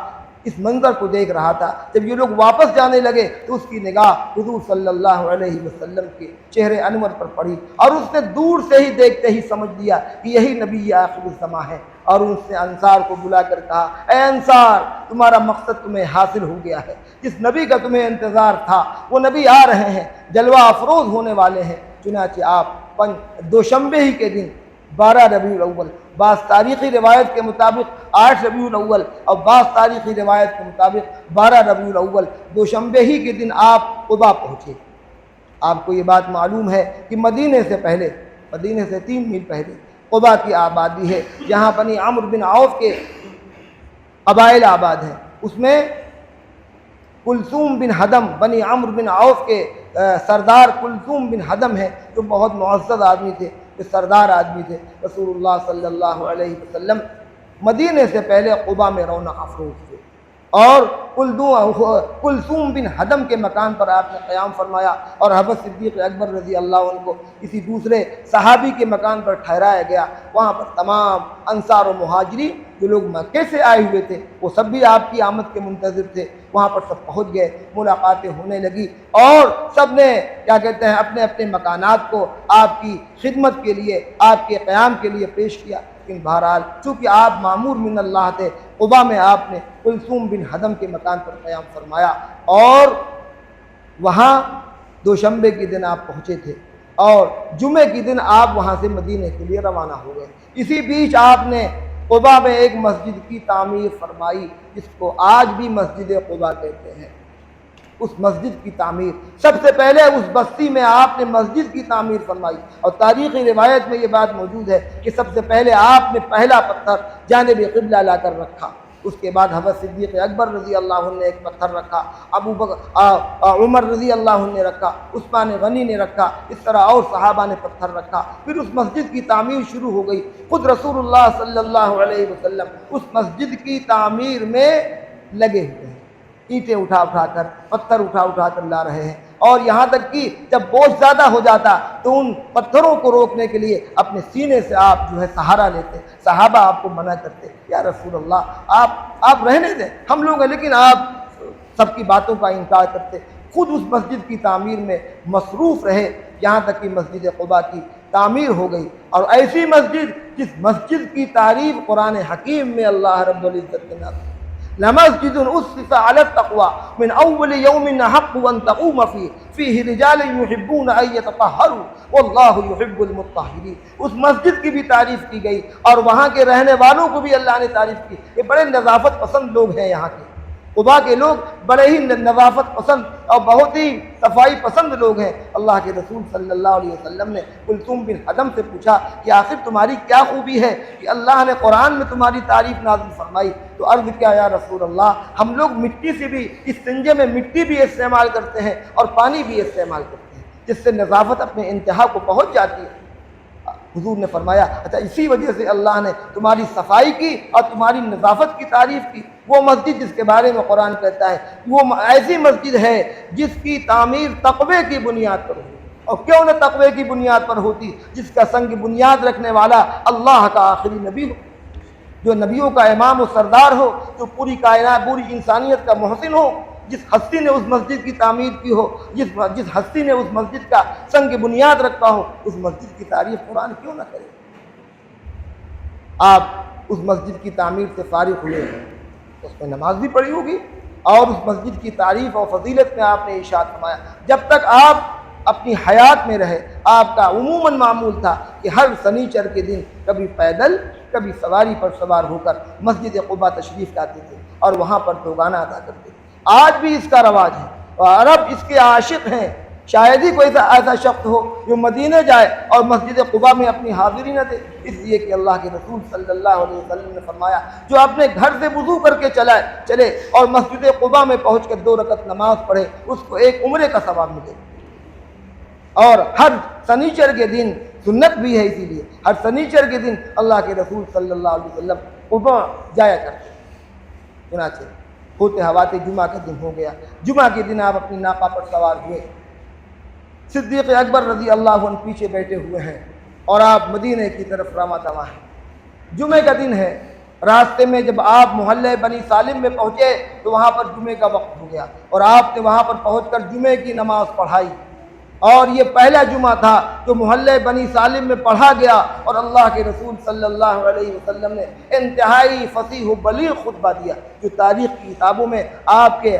اس منظر کو دیکھ رہا تھا. جب یہ لوگ واپس جانے لگے تو اس کی نگاہ حضور صلی اللہ علیہ وسلم کے چہرے انور پر پڑی, اور اس نے دور سے ہی دیکھتے ہی سمجھ لیا کہ یہی نبی آخر الزماں ہے. اور اس نے انصار کو بلا کر کہا, اے انصار, تمہارا مقصد تمہیں حاصل ہو گیا ہے. جس نبی کا تمہیں انتظار تھا وہ نبی آ رہے ہیں, جلوہ افروز ہونے والے ہیں. چنانچہ آپ دوشنبے ہی کے دن 12 ربیع الاول, بعض تاریخی روایت کے مطابق 8 ربیع الاول اور بعض تاریخی روایت کے مطابق 12 ربیع الاول, دوشنبے ہی کے دن آپ قبا پہنچے. آپ کو یہ بات معلوم ہے کہ مدینے سے پہلے, مدینے سے 3 میل پہلے قبا کی آبادی ہے, جہاں بنی عمرو بن عوف کے قبائل آباد ہیں. اس میں کلثوم بن حدم, بنی عمرو بن عوف کے سردار کلثوم بن حدم ہیں, جو بہت معزز آدمی تھے, سردار آدمی تھے. رسول اللہ صلی اللہ علیہ وسلم مدینے سے پہلے قبا میں رونق افروز تھے, اور کلثوم بن حدم کے مکان پر آپ نے قیام فرمایا, اور حضرت صدیق اکبر رضی اللہ عنہ کو کسی دوسرے صحابی کے مکان پر ٹھہرایا گیا. وہاں پر تمام انصار و مہاجری جو لوگ مکے سے آئے ہوئے تھے وہ سب بھی آپ کی آمد کے منتظر تھے. وہاں پر سب پہنچ گئے, ملاقاتیں ہونے لگی, اور سب نے کیا کہتے ہیں اپنے اپنے مکانات کو آپ کی خدمت کے لیے, آپ کے قیام کے لیے پیش کیا. لیکن بہرحال چونکہ آپ معمور من اللہ تھے, قبا میں آپ نے کلثوم بن حدم کے مکان پر قیام فرمایا, اور وہاں دوشنبے کے دن آپ پہنچے تھے, اور جمعے کے دن آپ وہاں سے مدینے کے لیے روانہ ہو گئے. اسی بیچ آپ نے قبا میں ایک مسجد کی تعمیر فرمائی, جس کو آج بھی مسجد قبا کہتے ہیں. اس مسجد کی تعمیر, سب سے پہلے اس بستی میں آپ نے مسجد کی تعمیر فرمائی, اور تاریخی روایت میں یہ بات موجود ہے کہ سب سے پہلے آپ نے پہلا پتھر جانب قبلہ لا کر رکھا. اس کے بعد حضرت صدیق اکبر رضی اللہ عنہ نے ایک پتھر رکھا, عمر رضی اللہ عنہ نے رکھا, عثمان غنی نے رکھا, اس طرح اور صحابہ نے پتھر رکھا. پھر اس مسجد کی تعمیر شروع ہو گئی. خود رسول اللہ صلی اللہ علیہ وسلم اس مسجد کی تعمیر میں لگے ہوئے ہیں, اینٹیں اٹھا اٹھا کر, پتھر اٹھا اٹھا کر لا رہے ہیں. اور یہاں تک کہ جب بوجھ زیادہ ہو جاتا تو ان پتھروں کو روکنے کے لیے اپنے سینے سے آپ جو ہے سہارا لیتے. صحابہ آپ کو منع کرتے, یا رسول اللہ آپ رہنے دیں, ہم لوگ ہیں, لیکن آپ سب کی باتوں کا انکار کرتے. خود اس مسجد کی تعمیر میں مصروف رہے, یہاں تک کہ مسجد قبا کی تعمیر ہو گئی. اور ایسی مسجد جس مسجد کی تعریف قرآن حکیم میں اللہ رب العزت نے نازل, لمسجد اسس على التقوى من اول يوم احق ان تقوم فيه رجال يحبون ان يتطهروا والله يحب المطهرين. اس مسجد کی بھی تعریف کی گئی, اور وہاں کے رہنے والوں کو بھی اللہ نے تعریف کی. یہ بڑے نظافت پسند لوگ ہیں, یہاں کے قبا کے لوگ بڑے ہی نظافت پسند اور بہت ہی صفائی پسند لوگ ہیں. اللہ کے رسول صلی اللہ علیہ وسلم نے کلثوم بن حدم سے پوچھا کہ آخر تمہاری کیا خوبی ہے کہ اللہ نے قرآن میں تمہاری تعریف نازل فرمائی؟ تو عرض کیا, یا رسول اللہ, ہم لوگ مٹی سے بھی, اس سنجے میں مٹی بھی استعمال کرتے ہیں اور پانی بھی استعمال کرتے ہیں, جس سے نظافت اپنے انتہا کو پہنچ جاتی ہے. حضور نے فرمایا, اچھا اسی وجہ سے اللہ نے تمہاری صفائی کی اور تمہاری نظافت کی تعریف کی. وہ مسجد جس کے بارے میں قرآن کہتا ہے وہ ایسی مسجد ہے جس کی تعمیر تقوی کی بنیاد پر ہوئی. اور کیوں نہ تقوی کی بنیاد پر ہوتی, جس کا سنگ بنیاد رکھنے والا اللہ کا آخری نبی ہو, جو نبیوں کا امام و سردار ہو, جو پوری کائنات, پوری انسانیت کا محسن ہو, جس ہستی نے اس مسجد کی تعمیر کی ہو, جس ہستی نے اس مسجد کا سنگ بنیاد رکھا ہو, اس مسجد کی تعریف قرآن کیوں نہ کرے. آپ اس مسجد کی تعمیر سے فارغ ہوئے, اس میں نماز بھی پڑھی ہوگی, اور اس مسجد کی تعریف اور فضیلت میں آپ نے ارشاد فرمایا, جب تک آپ اپنی حیات میں رہے آپ کا عموماً معمول تھا کہ ہر سنیچر کے دن کبھی پیدل کبھی سواری پر سوار ہو کر مسجد قباء تشریف لاتے تھے اور وہاں پر دوگانہ ادا کرتے تھے۔ آج بھی اس کا رواج ہے اور عرب اس کے عاشق ہیں۔ شاید ہی کوئی ایسا شخص ہو جو مدینے جائے اور مسجد قباء میں اپنی حاضری نہ دے، اس لیے کہ اللہ کے رسول صلی اللہ علیہ وسلم نے فرمایا جو اپنے گھر سے وضو کر کے چلے اور مسجد قباء میں پہنچ کر 2 رکعت نماز پڑھے اس کو ایک عمرے کا ثواب ملے۔ اور ہر سنیچر کے دن سنت بھی ہے، اسی لیے ہر سنیچر کے دن اللہ کے رسول صلی اللہ علیہ وسلم قباء جایا کرتے۔ چنانچہ ہوتے ہواتے جمعہ کا دن ہو گیا، جمعہ کے دن آپ اپنی ناقہ پر سوار ہوئے، صدیق اکبر رضی اللہ عنہ پیچھے بیٹھے ہوئے ہیں اور آپ مدینے کی طرف رواں دواں ہیں۔ جمعے کا دن ہے، راستے میں جب آپ محلے بنی سالم میں پہنچے تو وہاں پر جمعے کا وقت ہو گیا اور آپ نے وہاں پر پہنچ کر جمعے کی نماز پڑھائی، اور یہ پہلا جمعہ تھا جو محلے بنی سالم میں پڑھا گیا اور اللہ کے رسول صلی اللہ علیہ وسلم نے انتہائی فصیح و بلیغ خطبہ دیا جو تاریخ کی کتابوں میں آپ کے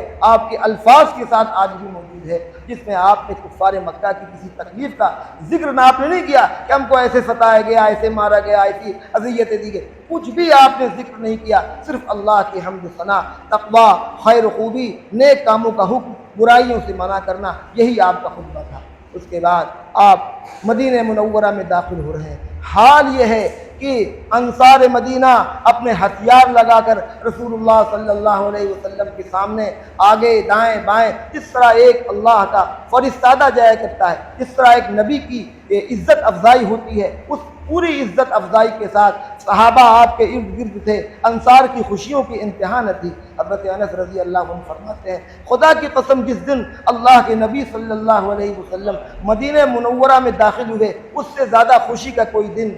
الفاظ کے ساتھ آج بھی موجود ہے، جس میں آپ نے کفار مکہ کی کسی تکلیف کا ذکر آپ نے نہیں کیا کہ ہم کو ایسے ستایا گیا، ایسے مارا گیا، ایسی اذیتیں دی گئی، کچھ بھی آپ نے ذکر نہیں کیا، صرف اللہ کی حمد و ثنا، تقویٰ، خیر و خوبی، نیک کاموں کا حکم، برائیوں سے منع کرنا، یہی آپ کا خطبہ تھا۔ اس کے بعد آپ مدینہ منورہ میں داخل ہو رہے ہیں۔ حال یہ ہے کہ انصار مدینہ اپنے ہتھیار لگا کر رسول اللہ صلی اللہ علیہ وسلم کے سامنے آگے دائیں بائیں، جس طرح ایک اللہ کا فرستادہ جایا کرتا ہے، جس طرح ایک نبی کی عزت افزائی ہوتی ہے، اس پوری عزت افزائی کے ساتھ صحابہ آپ کے ارد گرد تھے۔ انصار کی خوشیوں کی انتہا نہ تھی۔ حضرت انس رضی اللہ عنہ فرماتے ہیں خدا کی قسم جس دن اللہ کے نبی صلی اللہ علیہ وسلم مدینہ منورہ میں داخل ہوئے اس سے زیادہ خوشی کا کوئی دن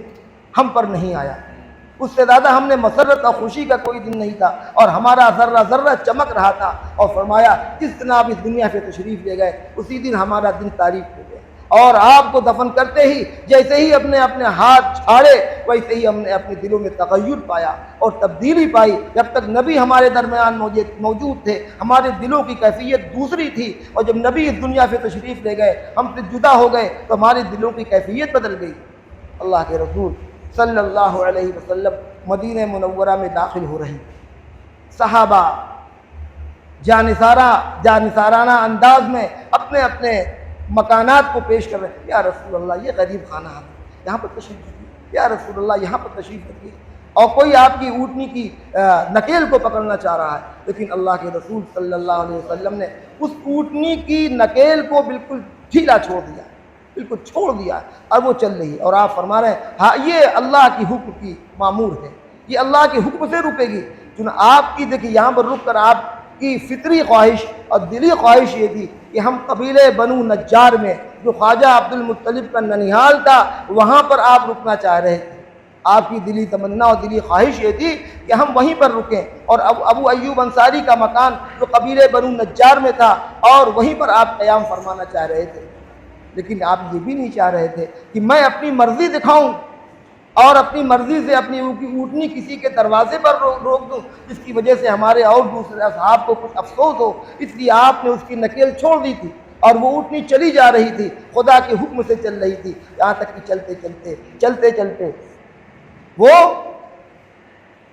ہم پر نہیں آیا، اس سے زیادہ ہم نے مسرت اور خوشی کا کوئی دن نہیں تھا، اور ہمارا ذرہ ذرہ چمک رہا تھا، اور فرمایا جس دن آپ اس دنیا سے تشریف لے گئے اسی دن ہمارا دن تاریخ ہو گیا، اور آپ کو دفن کرتے ہی جیسے ہی اپنے ہاتھ چھاڑے ویسے ہی ہم نے اپنے دلوں میں تغیر پایا اور تبدیلی پائی۔ جب تک نبی ہمارے درمیان موجود تھے ہمارے دلوں کی کیفیت دوسری تھی، اور جب نبی اس دنیا سے تشریف لے گئے ہم سے جدا ہو گئے تو ہمارے دلوں کی کیفیت بدل گئی۔ اللہ کے رسول صلی اللہ علیہ وسلم مدینہ منورہ میں داخل ہو رہے ہیں، صحابہ جانثارانہ انداز میں اپنے مکانات کو پیش کر رہے ہیں۔ یا رسول اللہ یہ غریب خانہ ہے، یہاں پر تشریف رکھیے، یا رسول اللہ یہاں پر تشریف رکھیے، اور کوئی آپ کی اونٹنی کی نکیل کو پکڑنا چاہ رہا ہے، لیکن اللہ کے رسول صلی اللہ علیہ وسلم نے اس اونٹنی کی نکیل کو بالکل ڈھیلا چھوڑ دیا، بالکل چھوڑ دیا، اور وہ چل رہی ہے، اور آپ فرما رہے ہیں ہاں یہ اللہ کی حکم کی معمور ہے، یہ اللہ کے حکم سے رکے گی۔ چنانچہ آپ کی دیکھیے یہاں پر رک کر آپ کی فطری خواہش اور دلی خواہش یہ تھی کہ ہم قبیلے بنو نجار میں جو خواجہ عبد المطلب کا ننیال تھا وہاں پر آپ رکنا چاہ رہے تھے، آپ کی دلی تمنا اور دلی خواہش یہ تھی کہ ہم وہیں پر رکیں، اور ابو ایوب انصاری کا مکان جو قبیلے بنو نجار میں تھا اور وہیں پر آپ قیام فرمانا چاہ رہے تھے، لیکن آپ یہ بھی نہیں چاہ رہے تھے کہ میں اپنی مرضی دکھاؤں اور اپنی مرضی سے اپنی اونٹنی کسی کے دروازے پر روک دوں جس کی وجہ سے ہمارے اور دوسرے اصحاب کو کچھ افسوس ہو، اس لیے آپ نے اس کی نکیل چھوڑ دی تھی اور وہ اونٹنی چلی جا رہی تھی، خدا کے حکم سے چل رہی تھی، یہاں تک کہ چلتے چلتے وہ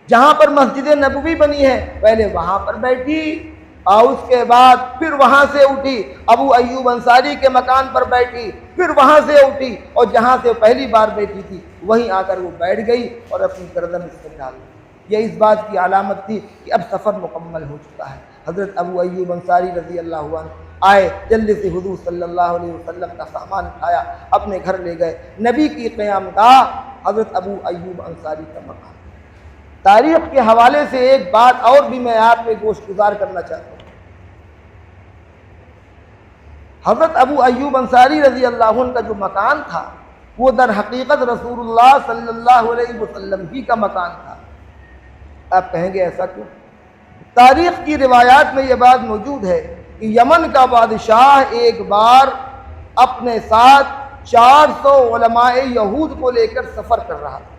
جہاں پر مسجد نبوی بنی ہے پہلے وہاں پر بیٹھی، اور اس کے بعد پھر وہاں سے اٹھی ابو ایوب انصاری کے مکان پر بیٹھی، پھر وہاں سے اٹھی اور جہاں سے پہلی بار بیٹھی تھی وہیں آ کر وہ بیٹھ گئی اور اپنی گردن اس پر ڈال دی۔ یہ اس بات کی علامت تھی کہ اب سفر مکمل ہو چکا ہے۔ حضرت ابو ایوب انصاری رضی اللہ عنہ آئے، جلدی سے حضور صلی اللہ علیہ وسلم کا سامان اٹھایا، اپنے گھر لے گئے۔ نبی کی قیام گاہ حضرت ابو ایوب انصاری کا مکان۔ تاریخ کے حوالے سے ایک بات اور بھی میں آپ میں گوشت گزار کرنا چاہتا ہوں۔ حضرت ابو ایوب انصاری رضی اللہ عنہ کا جو مکان تھا وہ در حقیقت رسول اللہ صلی اللہ علیہ وسلم ہی کا مکان تھا۔ آپ کہیں گے ایسا کیوں؟ تاریخ کی روایات میں یہ بات موجود ہے کہ یمن کا بادشاہ ایک بار اپنے ساتھ 400 علماء یہود کو لے کر سفر کر رہا تھا،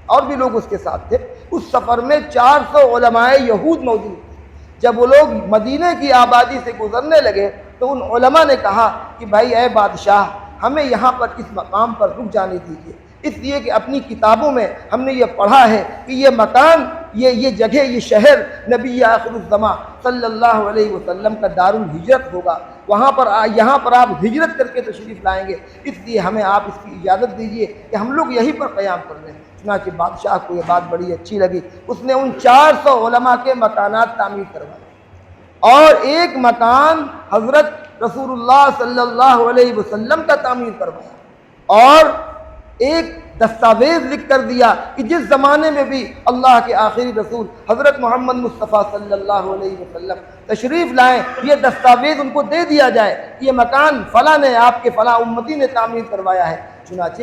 اور بھی لوگ اس کے ساتھ تھے۔ اس سفر میں 400 علماء یہود موجود تھے۔ جب وہ لوگ مدینے کی آبادی سے گزرنے لگے تو ان علماء نے کہا کہ بھائی اے بادشاہ ہمیں یہاں پر اس مقام پر رک جانے دیجیے، اس لیے کہ اپنی کتابوں میں ہم نے یہ پڑھا ہے کہ یہ مکان، یہ جگہ، یہ شہر نبی آخر الزماں صلی اللہ علیہ وسلم کا دار الہجرت ہوگا، یہاں پر آپ ہجرت کر کے تشریف لائیں گے، اس لیے ہمیں آپ اس کی اجازت دیجیے کہ ہم لوگ یہیں پر قیام کر لیں۔ چنانچہ بادشاہ کو یہ بات بڑی اچھی لگی، اس نے ان 400 علماء کے مکانات تعمیر کروائے اور ایک مکان حضرت رسول اللہ صلی اللہ علیہ وسلم کا تعمیر کروایا اور ایک دستاویز لکھ کر دیا کہ جس زمانے میں بھی اللہ کے آخری رسول حضرت محمد مصطفیٰ صلی اللہ علیہ وسلم تشریف لائیں، یہ دستاویز ان کو دے دیا جائے کہ یہ مکان فلاں نے، آپ کے فلاں امتی نے تعمیر کروایا ہے۔ چنانچہ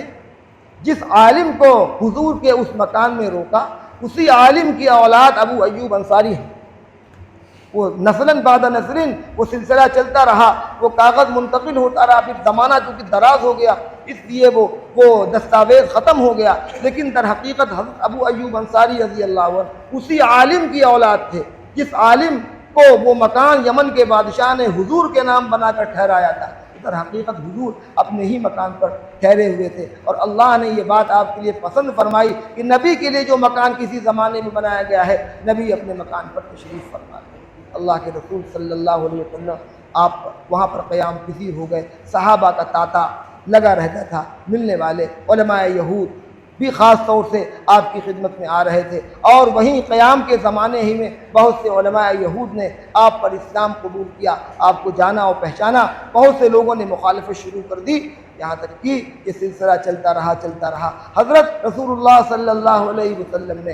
جس عالم کو حضور کے اس مکان میں روکا، اسی عالم کی اولاد ابو ایوب انصاری ہے۔ وہ نسلاً بعد نسلن وہ سلسلہ چلتا رہا، وہ کاغذ منتقل ہوتا رہا، پھر زمانہ چونکہ دراز ہو گیا اس لیے وہ دستاویز ختم ہو گیا، لیکن در حقیقت حضرت ابو ایوب انصاری رضی اللہ عنہ اسی عالم کی اولاد تھے جس عالم کو وہ مکان یمن کے بادشاہ نے حضور کے نام بنا کر ٹھہرایا تھا۔ در حقیقت حضور اپنے ہی مکان پر ٹھہرے ہوئے تھے اور اللہ نے یہ بات آپ کے لیے پسند فرمائی کہ نبی کے لیے جو مکان کسی زمانے میں بنایا گیا ہے، نبی اپنے مکان پر تشریف فرما لیں۔ اللہ کے رسول صلی اللہ علیہ وسلم آپ وہاں پر قیام پذیر ہو گئے، صحابہ کا تاتا لگا رہتا تھا، ملنے والے علماء یہود بھی خاص طور سے آپ کی خدمت میں آ رہے تھے، اور وہیں قیام کے زمانے ہی میں بہت سے علماء یہود نے آپ پر اسلام قبول کیا، آپ کو جانا اور پہچانا، بہت سے لوگوں نے مخالفت شروع کر دی، یہاں تک کہ یہ سلسلہ چلتا رہا۔ حضرت رسول اللہ صلی اللہ علیہ وسلم نے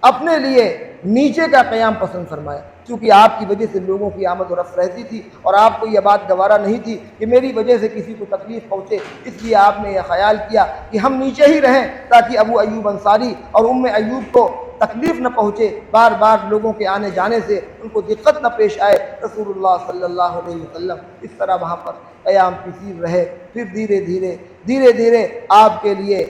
اپنے لیے نیچے کا قیام پسند فرمایا، کیونکہ آپ کی وجہ سے لوگوں کی آمد و رفت رہتی تھی اور آپ کو یہ بات گوارا نہیں تھی کہ میری وجہ سے کسی کو تکلیف پہنچے، اس لیے آپ نے یہ خیال کیا کہ ہم نیچے ہی رہیں تاکہ ابو ایوب انصاری اور ام ایوب کو تکلیف نہ پہنچے، بار بار لوگوں کے آنے جانے سے ان کو دقت نہ پیش آئے۔ رسول اللہ صلی اللہ علیہ وسلم اس طرح وہاں پر قیام پذیر رہے۔ پھر دھیرے دھیرے آپ کے لیے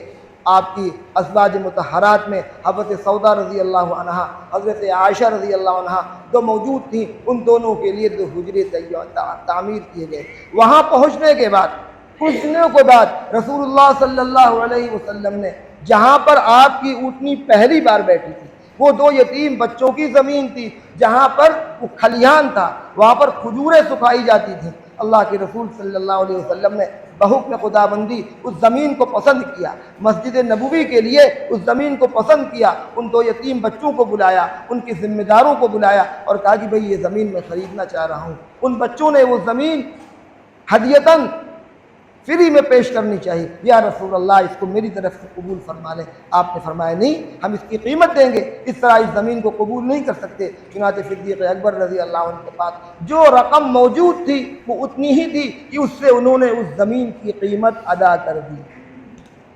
آپ کی ازواج مطہرات میں حضرت سودا رضی اللہ عنہا، حضرت عائشہ رضی اللہ عنہا جو موجود تھیں، ان دونوں کے لیے 2 حجرے تعمیر کیے گئے۔ وہاں پہنچنے کے بعد کچھ دنوں کے بعد رسول اللہ صلی اللہ علیہ وسلم نے جہاں پر آپ کی اونٹنی پہلی بار بیٹھی تھی، وہ 2 یتیم بچوں کی زمین تھی، جہاں پر وہ کھلیان تھا، وہاں پر کھجوریں سکھائی جاتی تھیں۔ اللہ کے رسول صلی اللہ علیہ وسلم نے بحکم خداوندی اس زمین کو پسند کیا، مسجد نبوی کے لیے اس زمین کو پسند کیا، ان 2 یتیم بچوں کو بلایا، ان کے ذمہ داروں کو بلایا اور کہا کہ بھئی یہ زمین میں خریدنا چاہ رہا ہوں۔ ان بچوں نے وہ زمین ہدیتاً فری میں پیش کرنی چاہیے، یا رسول اللہ اس کو میری طرف سے قبول فرما لیں۔ آپ نے فرمایا نہیں، ہم اس کی قیمت دیں گے، اس طرح اس زمین کو قبول نہیں کر سکتے۔ چنانچہ صدیق اکبر رضی اللہ عنہ کے پاس جو رقم موجود تھی وہ اتنی ہی تھی کہ اس سے انہوں نے اس زمین کی قیمت ادا کر دی۔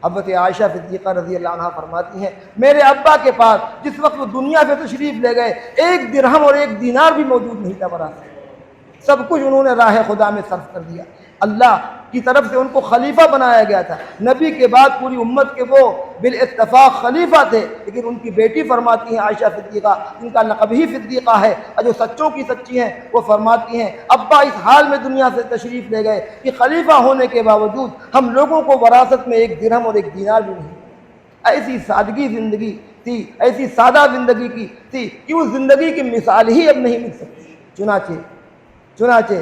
حضرت عائشہ صدیقہ رضی اللہ عنہ فرماتی ہیں میرے ابا کے پاس جس وقت وہ دنیا سے تشریف لے گئے 1 درہم اور 1 دینار بھی موجود نہیں تھا وراثت، سب کچھ انہوں نے راہ خدا میں صرف کر دیا۔ اللہ کی طرف سے ان کو خلیفہ بنایا گیا تھا، نبی کے بعد پوری امت کے وہ بالاتفاق خلیفہ تھے، لیکن ان کی بیٹی فرماتی ہیں عائشہ صدیقہ، جن کا لقب ہی صدیقہ ہے اور جو سچوں کی سچی ہیں، وہ فرماتی ہیں ابا اس حال میں دنیا سے تشریف لے گئے کہ خلیفہ ہونے کے باوجود ہم لوگوں کو وراثت میں 1 درہم اور 1 دینار بھی نہیں۔ ایسی سادگی زندگی تھی، ایسی سادہ زندگی کی تھی کہ اس زندگی کی مثال ہی اب نہیں مل سکتی۔ چنانچہ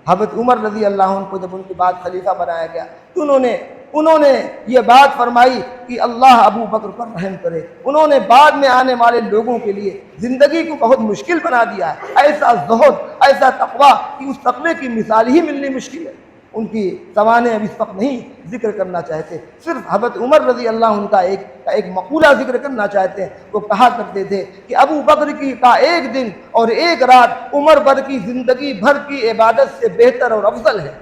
حضرت عمر رضی اللہ عنہ کو جب ان کے بعد خلیفہ بنایا گیا تو انہوں نے یہ بات فرمائی کہ اللہ ابو بکر پر رحم کرے۔ انہوں نے بعد میں آنے والے لوگوں کے لیے زندگی کو بہت مشکل بنا دیا ہے، ایسا زہد، ایسا تقویٰ کہ اس تقوی کی مثال ہی ملنی مشکل ہے۔ ان کی زبانیں اب اس وقت نہیں ذکر کرنا چاہتے، صرف حضرت عمر رضی اللہ عنہ کا ایک مقولہ ذکر کرنا چاہتے ہیں۔ وہ کہا کرتے تھے کہ ابو بکر کا 1 دن اور 1 رات عمر بھر کی زندگی بھر کی عبادت سے بہتر اور افضل ہے۔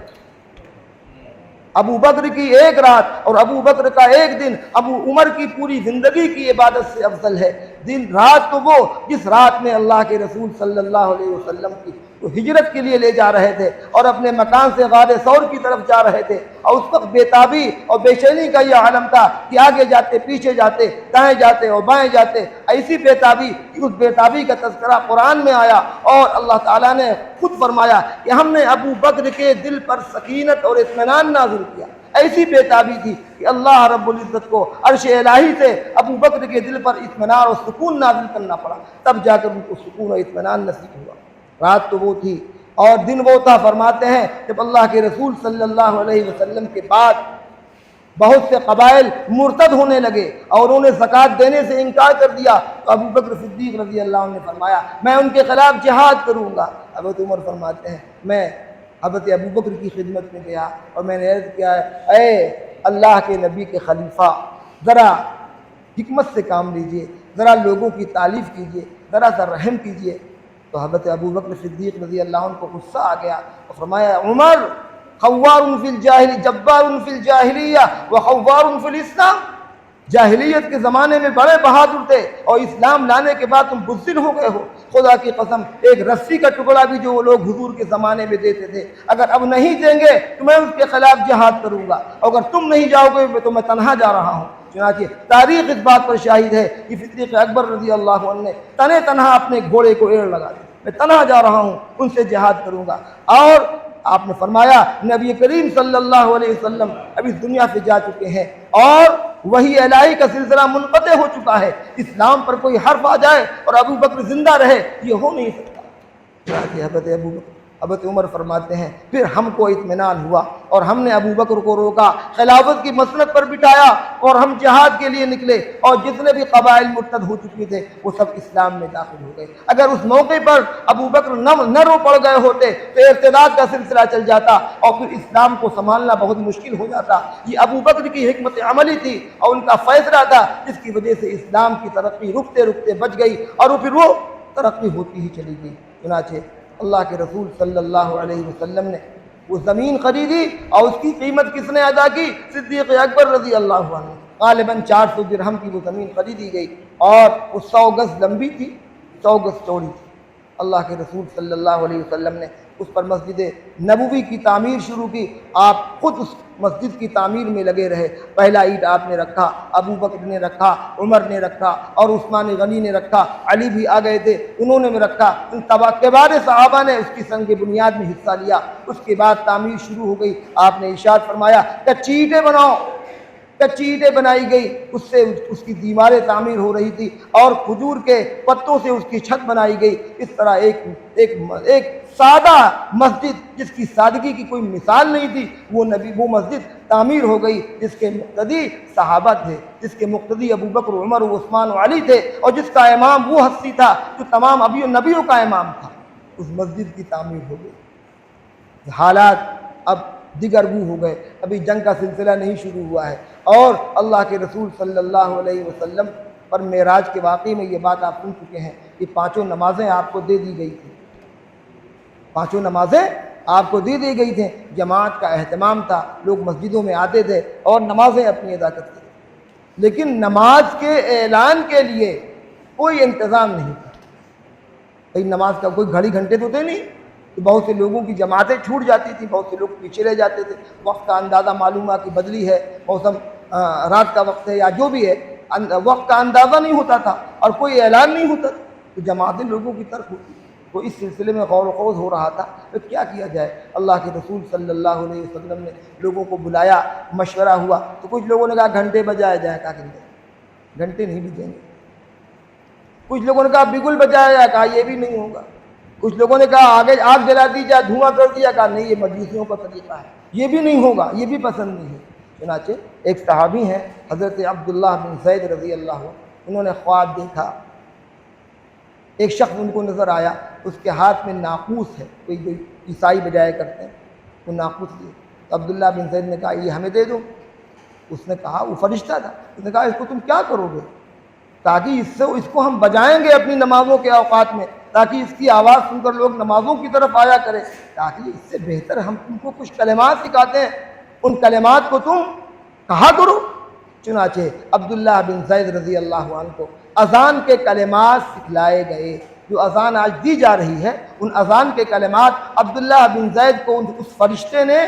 ابو بکر کی 1 رات اور ابو بکر کا 1 دن ابو عمر کی پوری زندگی کی عبادت سے افضل ہے۔ دن رات تو وہ جس رات میں اللہ کے رسول صلی اللہ علیہ وسلم کی ہجرت کے لیے لے جا رہے تھے اور اپنے مکان سے غار ثور کی طرف جا رہے تھے، اور اس وقت بےتابی اور بے چینی کا یہ عالم تھا کہ آگے جاتے پیچھے جاتے، دائیں جاتے اور بائیں جاتے، ایسی بےتابی کہ اس بےتابی کا تذکرہ قرآن میں آیا اور اللہ تعالیٰ نے خود فرمایا کہ ہم نے ابو بکر کے دل پر سکینت اور اطمینان نازل کیا۔ ایسی بےتابی تھی کہ اللہ رب العزت کو عرش الہی سے ابو بکر کے دل پر اطمینان اور سکون نازل کرنا پڑا، تب جا کر ان کو سکون اور اطمینان نصیب ہوا۔ رات تو وہ تھی اور دن وہ تھا، فرماتے ہیں جب اللہ کے رسول صلی اللہ علیہ وسلم کے بعد بہت سے قبائل مرتد ہونے لگے اور انہوں نے زکوٰۃ دینے سے انکار کر دیا، تو ابو بکر صدیق رضی اللہ عنہ نے فرمایا میں ان کے خلاف جہاد کروں گا۔ حضرت عمر فرماتے ہیں میں حضرت ابو بکر کی خدمت میں گیا اور میں نے عرض کیا اے اللہ کے نبی کے خلیفہ، ذرا حکمت سے کام لیجئے، ذرا لوگوں کی تعریف کیجئے، ذرا سا رحم کیجئے۔ تو حضرت ابو بکر صدیق رضی اللہ عنہ کو غصہ آ گیا اور فرمایا عمر خوار فی الجاہلی جبار فی الجاہلیہ وخوار فی الاسلام، جاہلیت کے زمانے میں بڑے بہادر تھے اور اسلام لانے کے بعد تم بزدل ہو گئے ہو۔ خدا کی قسم ایک رسی کا ٹکڑا بھی جو وہ لوگ حضور کے زمانے میں دیتے تھے، اگر اب نہیں دیں گے تو میں اس کے خلاف جہاد کروں گا، اور اگر تم نہیں جاؤ گے تو میں تنہا جا رہا ہوں۔ چنانچہ تاریخ اس بات پر شاہد ہے کہ صدیق اکبر رضی اللہ عنہ نے تنہا اپنے گھوڑے کو ایڑ لگا دی، میں تنہا جا رہا ہوں، ان سے جہاد کروں گا۔ اور آپ نے فرمایا نبی کریم صلی اللہ علیہ وسلم اب اس دنیا سے جا چکے ہیں اور وحی الہی کا سلسلہ منقطع ہو چکا ہے، اسلام پر کوئی حرف آ جائے اور ابو بکر زندہ رہے یہ ہو نہیں سکتا۔ حضرت عمر فرماتے ہیں پھر ہم کو اطمینان ہوا اور ہم نے ابو بکر کو روکا، خلافت کی مسند پر بٹھایا اور ہم جہاد کے لیے نکلے، اور جتنے بھی قبائل مرتد ہو چکے تھے وہ سب اسلام میں داخل ہو گئے۔ اگر اس موقع پر ابو بکر نہ رو پڑ گئے ہوتے تو ارتداد کا سلسلہ چل جاتا اور پھر اسلام کو سنبھالنا بہت مشکل ہو جاتا۔ یہ ابو بکر کی حکمت عملی تھی اور ان کا فیصلہ تھا جس کی وجہ سے اسلام کی ترقی رکتے رکتے بچ گئی اور پھر وہ ترقی ہوتی ہی چلی گئی۔ چنانچہ اللہ کے رسول صلی اللہ علیہ وسلم نے وہ زمین خریدی اور اس کی قیمت کس نے ادا کی؟ صدیق اکبر رضی اللہ عنہ۔ غالباً 400 درہم کی وہ زمین خریدی گئی اور وہ 100 گز لمبی تھی، 100 گز چوڑی تھی۔ اللہ کے رسول صلی اللہ علیہ وسلم نے اس پر مسجد نبوی کی تعمیر شروع کی، آپ خود اس مسجد کی تعمیر میں لگے رہے۔ پہلا اینٹ آپ نے رکھا، ابو بکر نے رکھا، عمر نے رکھا اور عثمان غنی نے رکھا، علی بھی آ گئے تھے انہوں نے بھی رکھا، ان کبار صحابہ نے اس کی سنگ بنیاد میں حصہ لیا۔ اس کے بعد تعمیر شروع ہو گئی، آپ نے ارشاد فرمایا کچی اینٹیں بناؤ، کچی اینٹیں بنائی گئی، اس سے اس کی دیواریں تعمیر ہو رہی تھی اور کھجور کے پتوں سے اس کی چھت بنائی گئی۔ اس طرح ایک سادہ مسجد جس کی سادگی کی کوئی مثال نہیں تھی وہ مسجد تعمیر ہو گئی، جس کے مقتدی صحابہ تھے، جس کے مقتدی ابو بکر عمر و عثمان و علی تھے، اور جس کا امام وہ ہستی تھا جو تمام نبیوں کا امام تھا۔ اس مسجد کی تعمیر ہو گئی۔ حالات اب دیگر گو ہو گئے، ابھی جنگ کا سلسلہ نہیں شروع ہوا ہے، اور اللہ کے رسول صلی اللہ علیہ وسلم پر معراج کے واقعے میں یہ بات آپ سن چکے ہیں کہ 5 نمازیں آپ کو دے دی گئی تھیں، 5 نمازیں آپ کو دی گئی تھیں۔ جماعت کا اہتمام تھا، لوگ مسجدوں میں آتے تھے اور نمازیں اپنی ادا کرتے تھے، لیکن نماز کے اعلان کے لیے کوئی انتظام نہیں تھا۔ بھائی نماز کا کوئی گھڑی گھنٹے تو تھے نہیں، تو بہت سے لوگوں کی جماعتیں چھوٹ جاتی تھیں، بہت سے لوگ پیچھے رہ جاتے تھے، وقت کا اندازہ معلوم ہوا کہ بدلی ہے، موسم رات کا وقت ہے یا جو بھی ہے، وقت کا اندازہ نہیں ہوتا تھا اور کوئی اعلان نہیں ہوتا تھا، تو جماعتیں لوگوں کی طرف ہوتی۔ تو اس سلسلے میں غور و خوض ہو رہا تھا کہ کیا کیا جائے۔ اللہ کے رسول صلی اللہ علیہ وسلم نے لوگوں کو بلایا، مشورہ ہوا، تو کچھ لوگوں نے کہا گھنٹے بجایا جائے، کہا کہ گھنٹے نہیں بجیں گے۔ کچھ لوگوں نے کہا بگل بجایا جائے، کہا یہ بھی نہیں ہوگا۔ کچھ لوگوں نے کہا آگے آگ جلا دی جائے، دھواں کر دیا، کہا نہیں یہ مجوسیوں کا طریقہ ہے، یہ بھی نہیں ہوگا، یہ بھی پسند نہیں ہے۔ چنانچہ ایک صحابی ہیں حضرت عبداللہ بن زید رضی اللہ عنہ، انہوں نے خواب دیکھا، ایک شخص ان کو نظر آیا، اس کے ہاتھ میں ناقوس ہے، کوئی جو عیسائی بجایا کرتے ہیں وہ ناقوس لیے۔ تو عبداللہ بن زید نے کہا یہ ہمیں دے دو۔ اس نے کہا، وہ فرشتہ تھا، اس نے کہا اس کو تم کیا کرو گے؟ تاکہ اس کو ہم بجائیں گے اپنی نمازوں کے اوقات میں، تاکہ اس کی آواز سن کر لوگ نمازوں کی طرف آیا کریں، تاکہ اس سے بہتر ہم تم کو کچھ کلمات سکھاتے ہیں، ان کلمات کو تم کہا کرو۔ چنانچہ عبداللہ بن زید رضی اللہ عنہ کو اذان کے کلمات سکھلائے گئے۔ جو اذان آج دی جا رہی ہے ان اذان کے کلمات عبداللہ بن زید کو اس فرشتے نے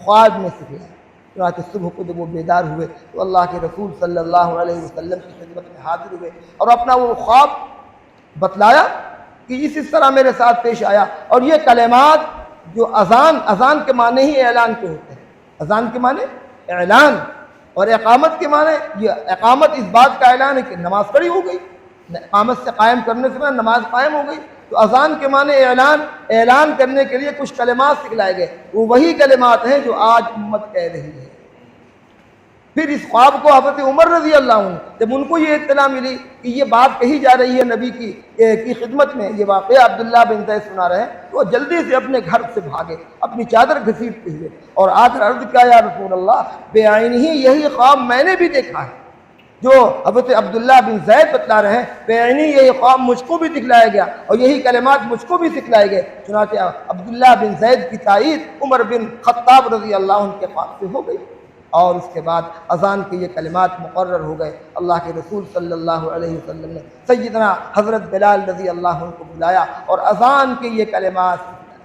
خواب میں سکھلائے۔ چنانچہ صبح کو جب وہ بیدار ہوئے تو اللہ کے رسول صلی اللہ علیہ وسلم کی خدمت میں حاضر ہوئے اور اپنا وہ خواب بتلایا کہ اس طرح میرے ساتھ پیش آیا، اور یہ کلمات جو اذان کے معنی ہی اعلان کے ہوتے ہیں۔ اذان کے معنی اعلان، اور اقامت کے معنی یہ اقامت اس بات کا اعلان ہے کہ نماز پڑھی ہو گئی، اقامت سے قائم کرنے سے نماز قائم ہو گئی۔ تو اذان کے معنی اعلان کرنے کے لیے کچھ کلمات سکھلائے گئے، وہ وہی کلمات ہیں جو آج امت کہہ رہی ہے۔ پھر اس خواب کو حضرت عمر رضی اللہ عنہ جب ان کو یہ اطلاع ملی کہ یہ بات کہی جا رہی ہے نبی کی خدمت میں، یہ واقعہ عبداللہ بن زید سنا رہے ہیں، تو وہ جلدی سے اپنے گھر سے بھاگے، اپنی چادر گھسیٹتے ہوئے، اور آ کر عرض کیا یا رسول اللہ، بے عینی یہی خواب میں نے بھی دیکھا ہے جو حضرت عبداللہ بن زید بتلا رہے ہیں، بے عینی یہی خواب مجھ کو بھی دکھلایا گیا اور یہی کلمات مجھ کو بھی سکھلائے گئے۔ چنانچہ عبداللہ بن زید کی تائید عمر بن خطاب رضی اللہ عنہ کے خواب سے ہو گئی، اور اس کے بعد اذان کے یہ کلمات مقرر ہو گئے۔ اللہ کے رسول صلی اللہ علیہ وسلم نے سیدنا حضرت بلال رضی اللہ عنہ کو بلایا اور اذان کے یہ کلمات سکھلائے۔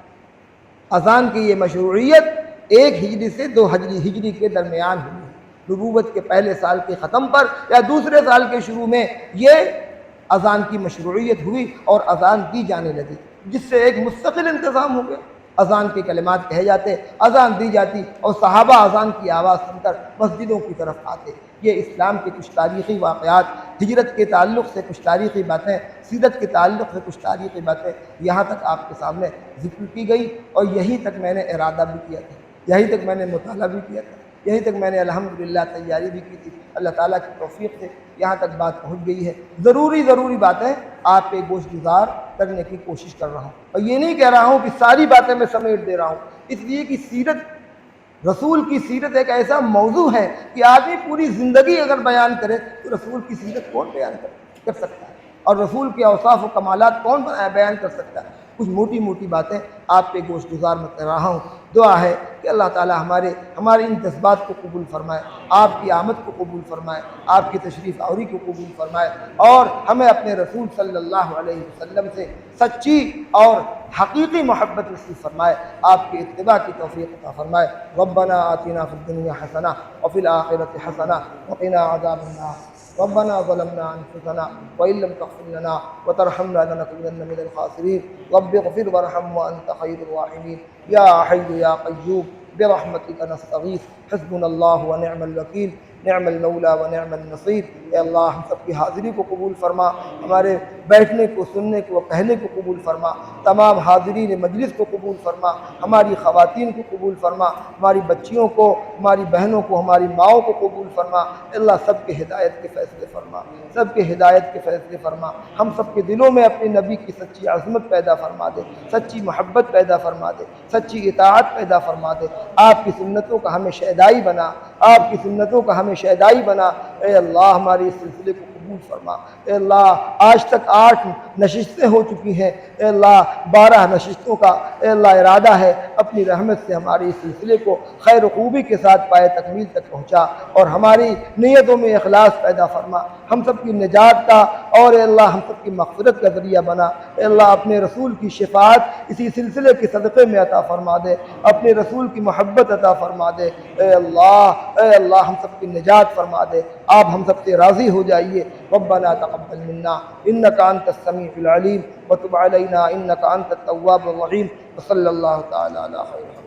اذان کی یہ مشروعیت 1 ہجری سے 2 ہجری کے درمیان ہوئی، نبوت کے پہلے سال کے ختم پر یا دوسرے سال کے شروع میں یہ اذان کی مشروعیت ہوئی اور اذان دی جانے لگی، جس سے ایک مستقل انتظام ہو گیا۔ اذان کے کلمات کہے جاتے، اذان دی جاتی، اور صحابہ اذان کی آواز سن کر مسجدوں کی طرف آتے۔ یہ اسلام کے کچھ تاریخی واقعات، ہجرت کے تعلق سے کچھ تاریخی باتیں، سیرت کے تعلق سے کچھ تاریخی باتیں یہاں تک آپ کے سامنے ذکر کی گئی، اور یہیں تک میں نے ارادہ بھی کیا تھا، یہیں تک میں نے مطالعہ بھی کیا تھا، یہیں تک میں نے الحمدللہ تیاری بھی کی تھی۔ اللہ تعالیٰ کی توفیق سے یہاں تک بات پہنچ گئی ہے۔ ضروری باتیں آپ پہ گوش گزار کرنے کی کوشش کر رہا ہوں، اور یہ نہیں کہہ رہا ہوں کہ ساری باتیں میں سمیٹ دے رہا ہوں، اس لیے کہ سیرت، رسول کی سیرت ایک ایسا موضوع ہے کہ آدمی پوری زندگی اگر بیان کرے تو رسول کی سیرت کون بیان کر سکتا ہے، اور رسول کے اوصاف و کمالات کون بیان کر سکتا ہے۔ کچھ موٹی باتیں آپ پہ گوش گزار میں کر رہا ہوں۔ دعا ہے کہ اللہ تعالی ہمارے ان جذبات کو قبول فرمائے، آپ کی آمد کو قبول فرمائے، آپ کی تشریف آوری کو قبول فرمائے، اور ہمیں اپنے رسول صلی اللہ علیہ وسلم سے سچی اور حقیقی محبت نصیب فرمائے، آپ کی اتباع کی توفیق عطا فرمائے۔ ربنا آتنا فی الدنیا حسنہ وفی الآخرۃ حسنہ وقنا عذاب النار۔ ربنا ظلمنا انفسنا وان لم تغفر لنا وترحمنا لنكونن من الخاسرين رب اغفر وارحم وانت خير الراحمين يا حي يا قيوم برحمتك نستغيث حسبنا الله ونعم الوكيل نعم المولى ونعم النصير۔ اے اللہ ہم سب کی حاضری کو قبول فرما، ہمارے بیٹھنے کو، سننے کو، کہنے کو قبول فرما، تمام حاضرین مجلس کو قبول فرما، ہماری خواتین کو قبول فرما، ہماری بچیوں کو، ہماری بہنوں کو، ہماری ماؤں کو قبول فرما۔ اے اللہ سب کے ہدایت کے فیصلے فرما، سب کے ہدایت کے فیصلے فرما، ہم سب کے دلوں میں اپنے نبی کی سچی عظمت پیدا فرما دے، سچی محبت پیدا فرما دے، سچی اطاعت پیدا فرما دے، آپ کی سنتوں کا ہمیں شہدائی بنا، آپ کی سنتوں کا ہمیں شہدائی بنا۔ اے اللہ ہمارے اس سلسلے کو قبول فرما۔ اے اللہ آج تک 8 نشستیں ہو چکی ہیں، اے اللہ 12 نشستوں کا اے اللہ ارادہ ہے، اپنی رحمت سے ہمارے اس سلسلے کو خیر و خوبی کے ساتھ پائے تکمیل تک پہنچا، اور ہماری نیتوں میں اخلاص پیدا فرما، ہم سب کی نجات کا اور اے اللہ ہم سب کی مغفرت کا ذریعہ بنا۔ اے اللہ اپنے رسول کی شفاعت اسی سلسلے کے صدقے میں عطا فرما دے، اپنے رسول کی محبت عطا فرما دے۔ اے اللہ ہم سب کی نجات فرما دے، آپ ہم سب سے راضی ہو جائیے۔ ربنا تقبل منا انك انت السميع العليم وتب علينا انك انت التواب الرحيم وصلى الله تعالى على خير